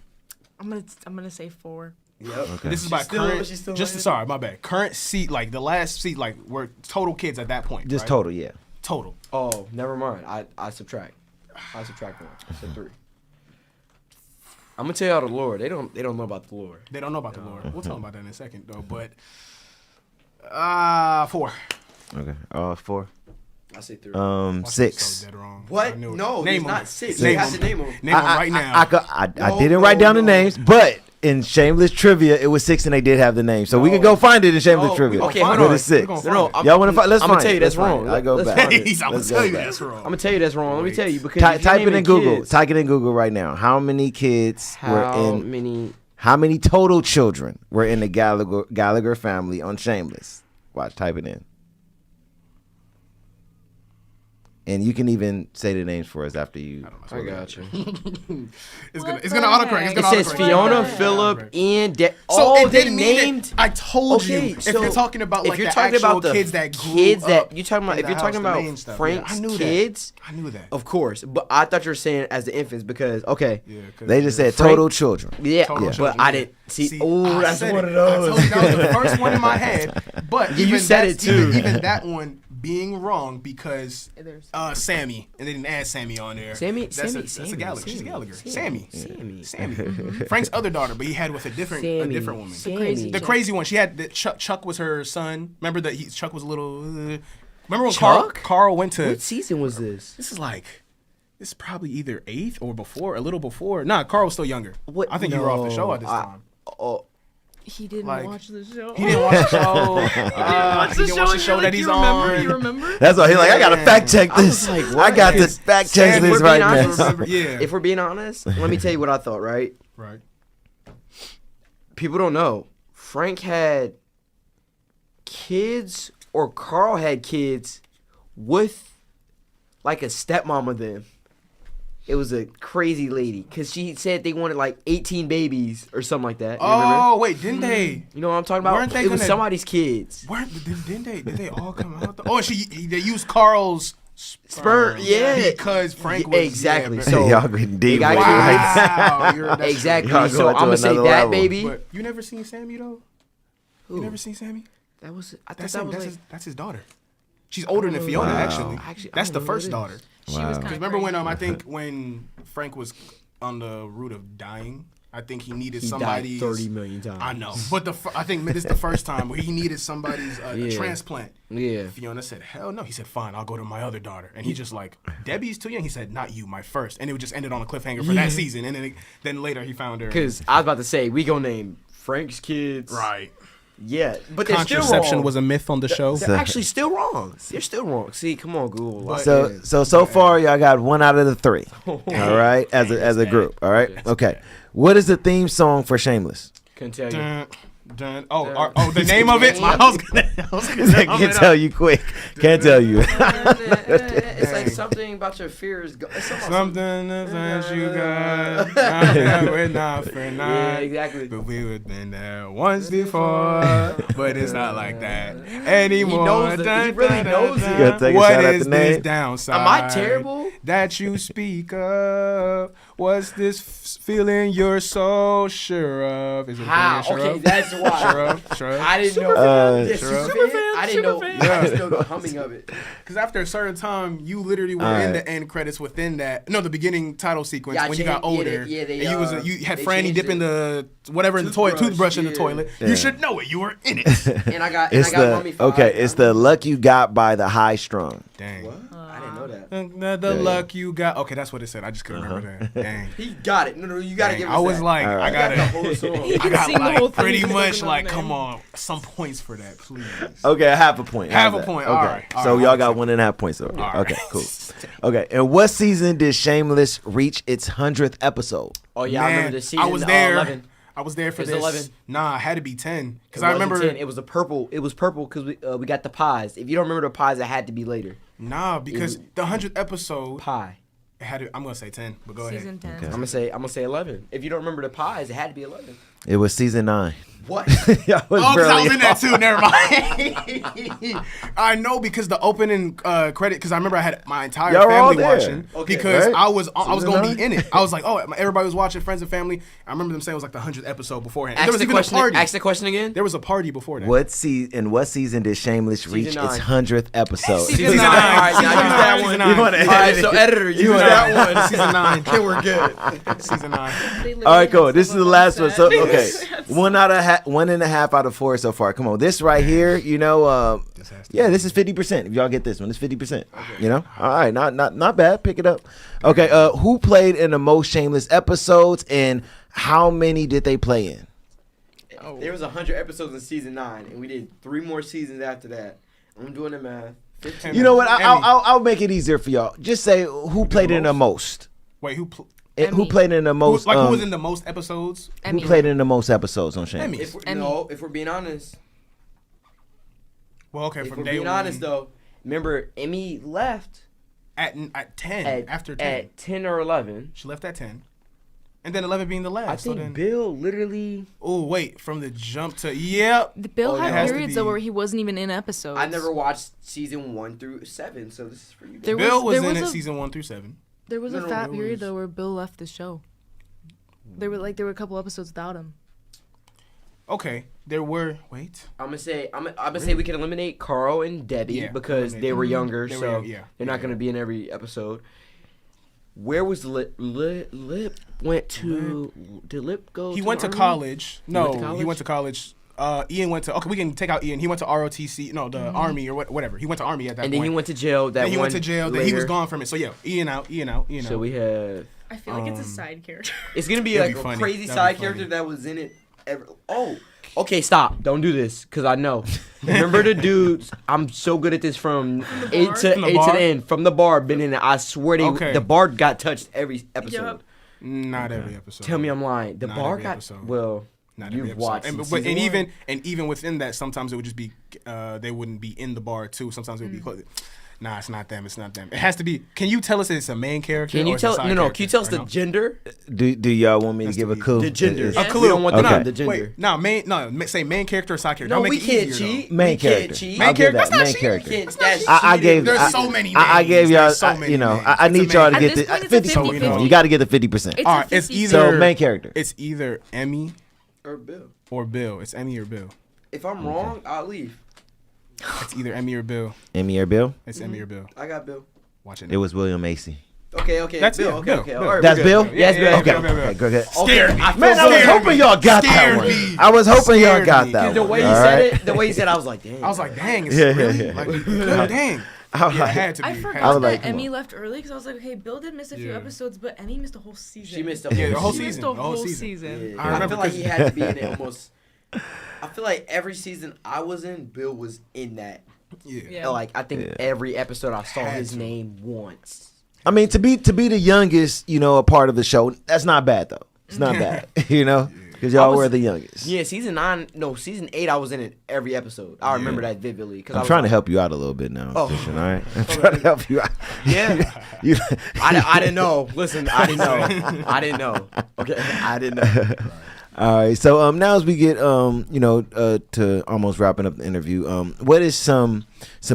I'm gonna say 4. Yep. Okay. This is by She's still- current. she's still Just right. sorry, my bad. Current seat, like the last seat, like we're total kids at that point. Just right? total, yeah. Total. Oh, never mind. I subtract. I subtract 1. So 3. I'm gonna tell y'all the lore. They don't know about the lore. They don't know about the Oh. Lord. We'll talk about that in a second, though. But 4. Okay. 4. I say 3. Watch this, 6. so dead wrong. What? I knew it. No, name there's them. not 6. Name You have them. to name them. Name them right now. I No, didn't write no, down the no. names, but in Shameless Trivia, it was 6 and they did have the names. So we can No. go find it in Shameless No, Trivia. okay, hold But on. it's 6. We're gonna No, no. find Y'all want to find? Let's I'm gonna find tell you it. Let's that's find wrong. it. I go Let's back. find it. I'm gonna Let's tell go you back. that's wrong. I'm gonna tell you that's wrong. Let me tell you because Ty- if you're type it in naming Google. kids- Type it in Google right now. How many kids were in? How many total children were in the Gallagher family on Shameless? Watch. Type it in. And you can even say the names for us after you. I got you. It's What gonna the autocorrect. It's heck? It gonna says autocorrect. Fiona, What? Philip, Ian. So Oh, it they didn't mean named. it. I told Okay, you. If so you're talking about if like you're the talking actual about the kids that grew kids up that you're talking about, in if the you're talking house, the about main stuff, Frank's yeah, I knew kids, that. I knew that. of course. But I thought you were saying as the infants because okay, Yeah, 'cause They just said Frank- total children. yeah, Total but children, I yeah. didn't see. See, Oh, I that's said one it. of those. I told you that was the first one in my head. But Yeah, you even said that's- it too. Even that one being wrong because There's Sammy, and they didn't add Sammy on there. Sammy, That's Sammy, a Sammy, Gallagher. She's Sammy, Gallagher. Sammy, Sammy. Sammy. Frank's other daughter, but he had with a different woman. Sammy. The crazy one. She had Chuck was her son. Remember that Chuck was a little. Remember when Chuck? Carl went to? What season was this? This is probably either 8th or before, a little before. Nah, Carl was still younger. What? I think you were off the show at this I- time. Oh, he didn't Like, watch the show. He didn't watch the show. Watch He didn't watch the show that he's you remember? on. You remember? That's why he's like, I gotta fact check I was this. like, I what? got to fact check If this we're right being now. honest, Remember- yeah. if we're being honest, let me tell you what I thought. Right? Right. People don't know. Frank had kids, or Carl had kids with like a stepmom of them. It was a crazy lady because she said they wanted like 18 babies or something like that. You remember? Oh wait, didn't they? You know what I'm talking about? Weren't they It was gonna- somebody's kids. Didn't they? Did they all come out? Oh, they used Carl's Sperm, yeah. because Frank Yeah, was exactly. Yeah, So- Y'all getting deep got with it right now. wow, that's Exactly. Y'all So going I'm to gonna say another that, level. baby. But you never seen Sammy though. Who? You never seen Sammy? That was. I thought That's that him. was like. That's his daughter. She's older than know Fiona that. actually. Wow. Actually, I That's don't the know first who it daughter. is. She was Wow. kind of Remember when I think when Frank was on the route of dying, I think he needed He somebody's. died 30 million times. I know, but I think this is the first time where he needed somebody's a Yeah. transplant. Yeah. Fiona said, "Hell no." He said, "Fine, I'll go to my other daughter." And he just like, "Debbie's too young." He said, "Not you, my first." And it just ended on a cliffhanger for that season. And then later he found her. Because I was about to say we gonna name Frank's kids. Right. Yeah, but they're still Contraception wrong. was a myth on the show. They're actually still wrong. They're still wrong. See, come on, Google. But- So far y'all got 1 out of the 3. All right, as a group. All right, okay. What is the theme song for Shameless? Can tell you. Oh, the name of it? I was gonna I can tell you quick. Can't tell you. It's like something about your fears. Something that you got. We're not for Yeah, night. exactly. But we would been there once before. But it's not like that anymore. knows it. He really knows it. You gotta take a What shot at is the this name. downside? Am I terrible? That you speak of? What's this feeling you're so sure of? Is it a feeling How? you're sure Okay, of? that's why. Sure of? Sure of? I didn't know. Yes, Super Super fan? I didn't know. fan. I just know the humming of it. Because after a certain time, you literally were Alright. in the end credits within that. No, the beginning title sequence Yeah, when you got changed- older. yeah, they, and you had they Franny changed dipping it. the whatever in the toilet, toothbrush in the yeah. toilet. Yeah. You should know it. You were in it. And I got. It's Mummy the 5. okay. It's the luck you got by the High Strung. Dang. What? I didn't know that. The Yeah. luck you got. Okay, that's what it said. I just couldn't remember that. Dang. He got it. No, you gotta Dang. give us I was that. like, All right. I got the it. whole song. You I can got sing the whole like thing pretty because much of the like, name. come on, some points for that, please. Okay, half a point. Half How's a that? point. Okay, All right. All so right. y'all got 1.5 points though. All Okay, right. cool. Okay, and what season did Shameless reach its 100th episode? Oh yeah, I remember Man, the season. I was there. 11. I was there for It was this. 11. Nah, it had to be 10 because It I wasn't remember. 10. It was a purple. It was purple because we got the pies. If you don't remember the pies, it had to be later. Nah, because the 100th episode Pie. it had to. I'm gonna say 10, but go Season ahead. 10. I'm gonna say 11. If you don't remember the pies, it had to be 11. It was season 9. What? Y'all was Oh, because I barely was in that off. too. Never mind. I know because the opening credit. Because I remember I had my entire Y'all were all family there. watching. Okay. Because Right? I was Season gonna 9? be in it. I was like, oh, everybody was watching, friends and family. I remember them saying it was like the 100th episode beforehand. And there was even a party. Ask the question again. There was a party before that. What season did Shameless reach Season its 9. 100th episode? Season 9. All right, now Season use that 9. one. Season 9. You wanna All right, edit so it. editor, use wanna- that one. Season 9. Okay, we're good. Season 9. They literally All right, cool. had This is the someone last on one. So set. okay, 1.5 out of 4 so far. Come on, this right here. You know, yeah, this is 50%. If y'all get this one, it's 50%. You know, all right, not bad. Pick it up. Okay, who played in the most Shameless episodes, and how many did they play in? There was 100 episodes in season 9, and we did 3 more seasons after that. I'm doing the math. 15. You know what? Emmy. I'll make it easier for y'all. Just say who played in the most. Wait, who Who played in the most? who was in the most episodes? who Emmy. played in the most episodes on Shameless? Emmy. If we're being honest, Well, okay, if from we're day being one. honest though, remember Emmy left At 10. at After 10. at 10 or 11. She left at 10. And then 11 being the last. I so think then, Bill literally. oh, wait. From the jump to. Yep. The Bill Oh, it had has to periods be- though where he wasn't even in episodes. I never watched season 1 through 7, so this is for you. Guys. There Bill was there in was it a- season 1 through 7. There was No, a no, fat there period was- though where Bill left the show. There were a couple episodes without him. Okay. There were. Wait. I'm gonna say we can eliminate Carl and Debbie Yeah, because eliminate they were them. younger, They were so young, yeah. they're not gonna be in every episode. Where was Lip? Lip went to. Did Lip go? He to went the to Army? college. No, went to he college? went to college. Ian went to. Okay, we can take out Ian. He went to ROTC. No, the Army or whatever. He went to Army at that And point. then he went to jail. That Then he went one to jail. Then he was later. gone from it. So yeah, Ian out. So we have. I feel like it's a side character. It's gonna be That'd like be a funny. crazy That'd be side funny. character that was in it. Oh, okay, stop! Don't do this because I know. Remember the dudes? I'm so good at this from eight to From the eight to bar? the end. From the bar, been in it. I swear Okay. the bar got touched every episode. Yup. Not every episode. Tell me I'm lying. The Not bar every got episode. well. Not every You've episode. watched and, since but, and season even within that, sometimes it would just be they wouldn't be in the bar too. Sometimes it would be close. Nah, it's not them. It's not them. It has to be. Can you tell us it's a main character? Can you or it's a tell? side No. character, Can you tell us or the no? gender? Do y'all want me to That's give the a clue? The gender. Is- Yes. We don't want the Okay. name. The gender. Wait, no, say main character or side character. No, That'll we make it can't easier, cheat. Main We can't character. cheat. I'll Main give character? that That's not main cheating. character. Can't- that's I cheating. gave. There's I, so many I names. gave y'all. There's so many you know, names. I It's need a y'all to main- get At the this point, it's a 50. 50-50. You got to get the 50%. It's All a right, it's 50-50. either So main character. It's either Emmy Or Bill. or Bill. It's Emmy or Bill. If I'm wrong, I'll leave. It's either Emmy or Bill. Emmy or Bill? It's Emmy or Bill. I got Bill. Watch it. It was William Macy. Okay. That's Bill. it, Okay. Bill, Okay. Bill. All right, That's we're Bill? good. Yeah, Yes, Bill. Bill. Okay, good. Scared me. Man, I was Scared hoping me. y'all got that Scared one. me. I was hoping y'all Scared got me. that The one. way he all said right? it, the way he said, I was like, damn. I was like, dang, it's Yeah, really? yeah. Like, dang. I was Yeah, it like- had to be. I Had forgot to was be. like, that come Emmy on. left early because I was like, okay, Bill did miss a few Yeah. episodes, but Emmy missed the whole season. She missed the Yeah, whole the whole She season. missed the The whole whole season. season. Yeah. I remember feel like he 'cause- had to be in it almost. I feel like every season I was in, Bill was in that. Yeah. Like I think every episode I saw his to. name once. I mean, to be the youngest, a part of the show, that's not bad though. It's not bad, because y'all were the youngest. Yeah, season 8, I was in it every episode. I remember that vividly. I'm trying to help you out a little bit now, Christian, all right? I'm Okay. trying to help you out. Yeah. I didn't know. Listen, I didn't know. I didn't know. Okay, I didn't know. All right, so now as we get to almost wrapping up the interview, what is some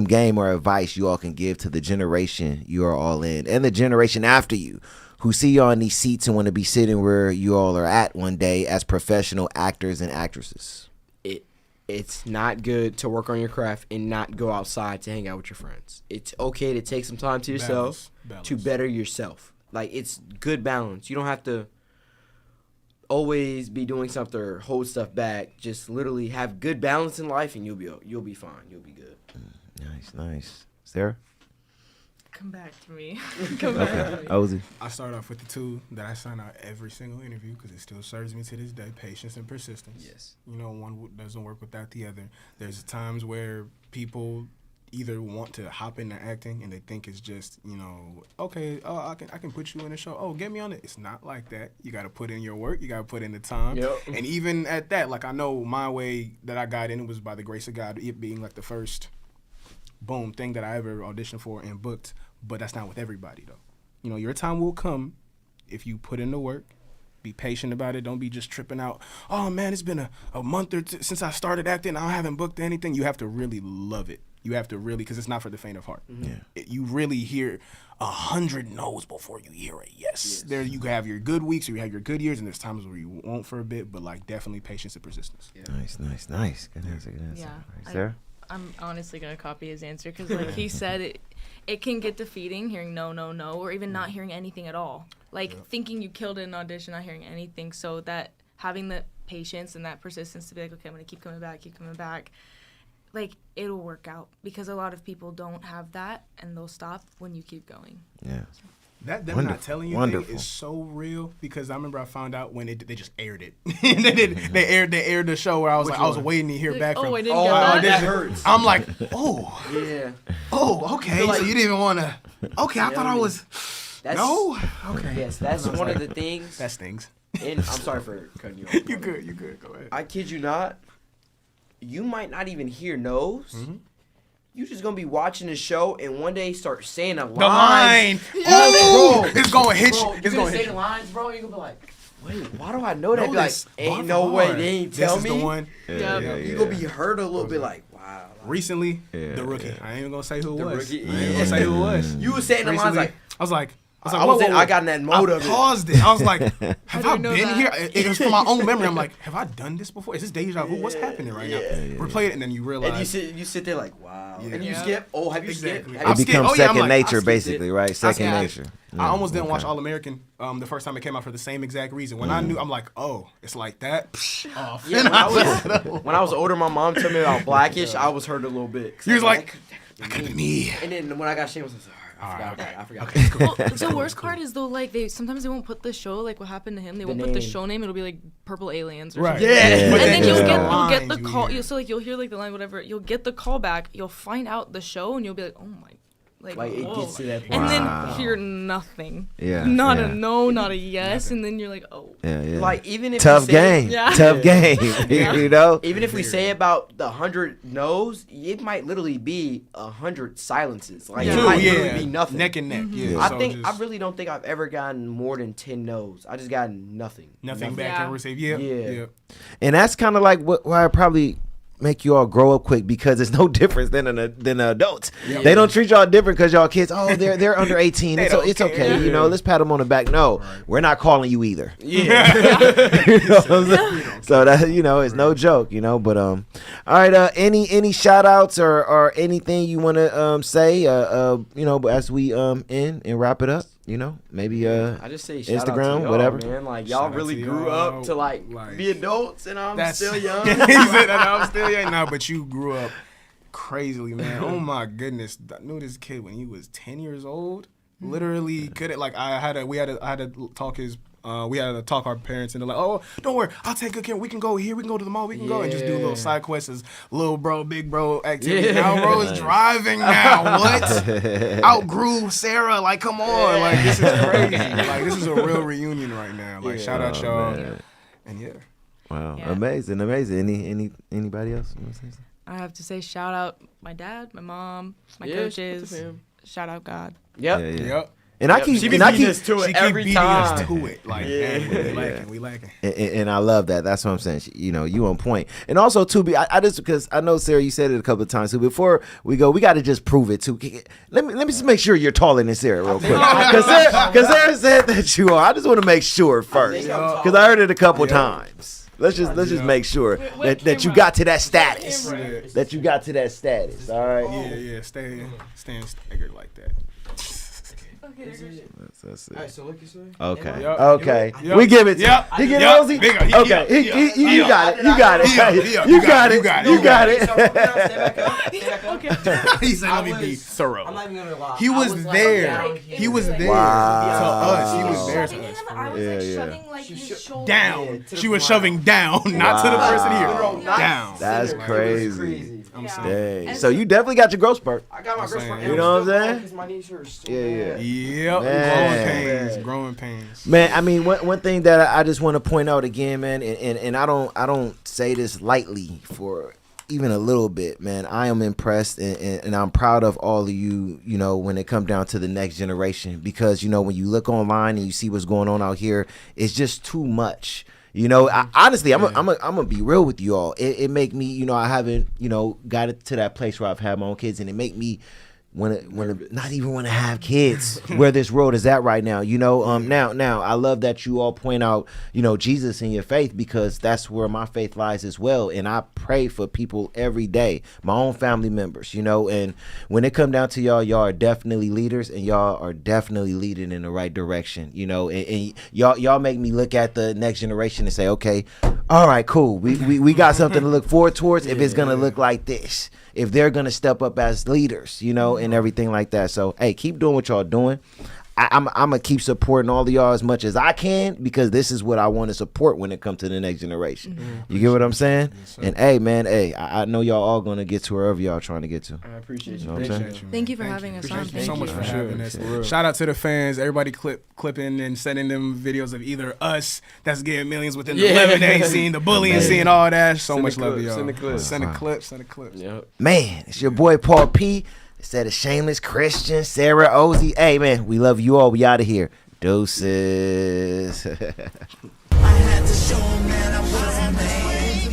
game or advice you all can give to the generation you are all in and the generation after you who see you on these seats and want to be sitting where you all are at one day as professional actors and actresses? It's not good to work on your craft and not go outside to hang out with your friends. It's okay to take some time to yourself to better yourself. Like, it's good balance. You don't have to always be doing something or hold stuff back. Just literally have good balance in life and you'll be fine. You'll be good. Nice. Sarah? Come back to me. Come back to me. Ozzy? I start off with the two that I sign out every single interview because it still serves me to this day: patience and persistence. Yes. One doesn't work without the other. There's times where people either want to hop into acting and they think it's just, okay, I can put you in a show. Oh, get me on it. It's not like that. You got to put in your work. You got to put in the time. Yep. And even at that, like, I know my way that I got in, it was by the grace of God, it being like the first boom thing that I ever auditioned for and booked. But that's not with everybody, though. Your time will come if you put in the work. Be patient about it. Don't be just tripping out. Oh, man, it's been a month or two since I started acting. I haven't booked anything. You have to really love it. You have to really, because it's not for the faint of heart. Yeah. You really hear 100 no's before you hear a yes. There, you have your good weeks or you have your good years, and there's times where you won't for a bit, but like definitely patience and persistence. Yeah. Nice. Good answer. Yeah. Right, Sarah? I'm honestly going to copy his answer because, like he said, it can get defeating hearing no, or even not hearing anything at all. Like, thinking you killed an audition, not hearing anything. So that having the patience and that persistence to be like, okay, I'm going to keep coming back. Like, it'll work out because a lot of people don't have that and they'll stop when you keep going. Yeah. That them Wonderful. not telling you Wonderful. thing is so real because I remember I found out when they just aired it. they aired the show where I was Which I was one? waiting to hear Like, back oh, from. I didn't Oh, get wow, that. that hurts. I'm like, oh, Yeah. okay. So, like- so you didn't even want to. Okay, I thought I was. That's, No. Okay. Yes, that's one of the things. That stings. And I'm sorry for cutting you off. You good. Go ahead. I kid you not. You might not even hear no's. You just gonna be watching the show and one day start saying a line. The line. Oh, It's gonna hit you. Bro, It's you're gonna say hit the you. lines, bro. You're gonna be like, wait, why do I know that? Know Be like, this ain't bar no for way bar. they ain't This tell is me. the one. Yeah. You gonna be hurt a little bit, like, wow. Recently, Yeah, the rookie. yeah. I ain't even gonna say who it The was. rookie, I ain't yeah. gonna say who it was. You was saying the lines Recently, like, I was like, I got in that mode of it. I paused it. I was like, have do I you know been that? here? It was from my own memory. I'm like, have I done this before? Is this deja vu? What's happening right now? Replay it, and then you realize. And you sit there like, wow. Yeah. And you Yeah. skip. Oh, have you Exactly. skipped? It I'm scared. becomes Oh, yeah, I'm second like, nature, I skipped basically, it. right? Second I- nature. I almost didn't watch Okay. All American the first time it came out for the same exact reason. When I knew, I'm like, oh, it's like that. Off. Yeah, when I was older, my mom told me about Blackish. I was hurt a little bit. 'Cause You was I like, that could have been me. And then when I got shameless, I was like, all right, okay. I forgot. Well, the worst part is though, like sometimes they won't put the show, like what happened to him. They won't put the name. show name. It'll be like Purple Aliens or Right. something. Yeah. And then you'll Yeah. get the Lines call. you hear. You'll hear like the line, whatever. You'll get the call back. You'll find out the show, and you'll be like, oh my, Like, it whoa. gets to that point. And Wow. then hear nothing. Yeah, Not yeah. a no, not a yes, and then you're like, oh. Yeah. Like, even if Tough we say, game. Yeah. Tough game. You know? Even if we say about the 100 no's, it might literally be 100 silences. Like, Yeah. it Two, might yeah. literally be nothing. Neck and neck. Yeah. I So think just I really don't think I've ever gotten more than 10 no's. I just gotten nothing. nothing back Yeah. and receive. Yeah. Yeah. Yeah. And that's kind of like why I probably make you all grow up quick because it's no difference than adults. They don't treat y'all different because y'all kids. Oh, they're under 18. They It's, don't it's okay. care. You know, let's pat them on the back. No, we're not calling you either. Yeah. You know what I'm saying? So that it's no joke. But all right. Any shout outs or anything you want to say? As we end and wrap it up. Maybe I just say shout Instagram, out to y'all, whatever. man. Like, Shout y'all out really to grew y'all. up to like be adults, and I'm still young. He said that I'm still young. No, but you grew up crazily, man. Oh my goodness. I knew this kid when he was 10 years old. Literally couldn't I had to talk his We had to talk our parents into like, oh, don't worry, I'll take good care. We can go here. We can go to the mall. We can go and just do little side quests as little bro, big bro activities. Now bro is driving now. What? Outgrew Sarah. Like, come on. Like, this is crazy. Like, this is a real reunion right now. Like, shout out y'all. Man. And yeah. Wow, Yeah. amazing. Anybody else want to say something? I have to say shout out my dad, my mom, my Yeah, coaches. shout out to him. Shout out God. Yep. Yep. And I keep, She be and I beating keep, us to She it keep every beating us time. to it. Like, man, we lacking. and I love that. That's what I'm saying. You know, you on point. And also, too, I just, because I know, Sarah, you said it a couple of times, too. Before we go, we got to just prove it, too. Let me just make sure you're taller than Sarah real quick. Because Sarah said that you are. I just want to make sure first. Because I heard it a couple times. Let's just make sure that you got to that status. That you got to that status. All right? Yeah, staying staggered like that. That's it. All right, so look, you say. Okay. Yep. Okay. Yep. We give it to Yep. He get Yep. Rosie? Bigger. Okay. You got it. You got it. You got it. You got it. Stay back up. Stay back up. He said, let me I be was- thorough. I'm not even gonna lie. He I was like, there. down He here. was there Wow. to us. He was Wow. there to Shoving us. him, for I was real. Yeah, like yeah. shoving like She his sho- shoulder. Yeah, Down. to the She was ground. shoving down, not to the person here. No, not Down. That's center. It was crazy. crazy. I'm Yeah. saying. Dang. So you definitely got your growth spurt. I got my growth spurt. You know what I'm saying? Because my knees hurt so Yeah, bad. Yep. Man. Growing pains. Man, I mean, one thing that I just want to point out again, man, and I don't say this lightly for even a little bit, man. I am impressed and I'm proud of all of you, you know, when it comes down to the next generation, because, you know, when you look online and you see what's going on out here, it's just too much. You know, honestly, I'm gonna be real with you all. It make me, you know, I haven't, you know, got it to that place where I've had my own kids, and it make me not even want to have kids where this world is at right now. You know, now I love that you all point out, you know, Jesus in your faith, because that's where my faith lies as well. And I pray for people every day, my own family members, you know, and when it come down to y'all are definitely leaders, and y'all are definitely leading in the right direction, you know, and y'all make me look at the next generation and say, okay, all right, cool. We got something to look forward towards if it's going to look like this, if they're going to step up as leaders, you know, and everything like that. So, hey, keep doing what y'all doing. I'm going to keep supporting all of y'all as much as I can, because this is what I want to support when it comes to the next generation. You get what I'm saying? And, hey, man, I know y'all all going to get to wherever y'all trying to get to. I appreciate you. know what I'm saying? Thank you for having us on. Thank you Thank so much you. for having us. For real. Shout out to the fans. Everybody clipping and sending them videos of either us that's getting millions within the lemonade scene, the bullying scene, all that. So Send much the love to clips, y'all. send the clips. Send a clip. Send a clip. Yep. Man, it's your boy Paul P. Instead of Shameless Christian, Sarah Ozzy. Hey, man, we love you all. We out of here. Deuces. I had to show 'em that I wasn't made.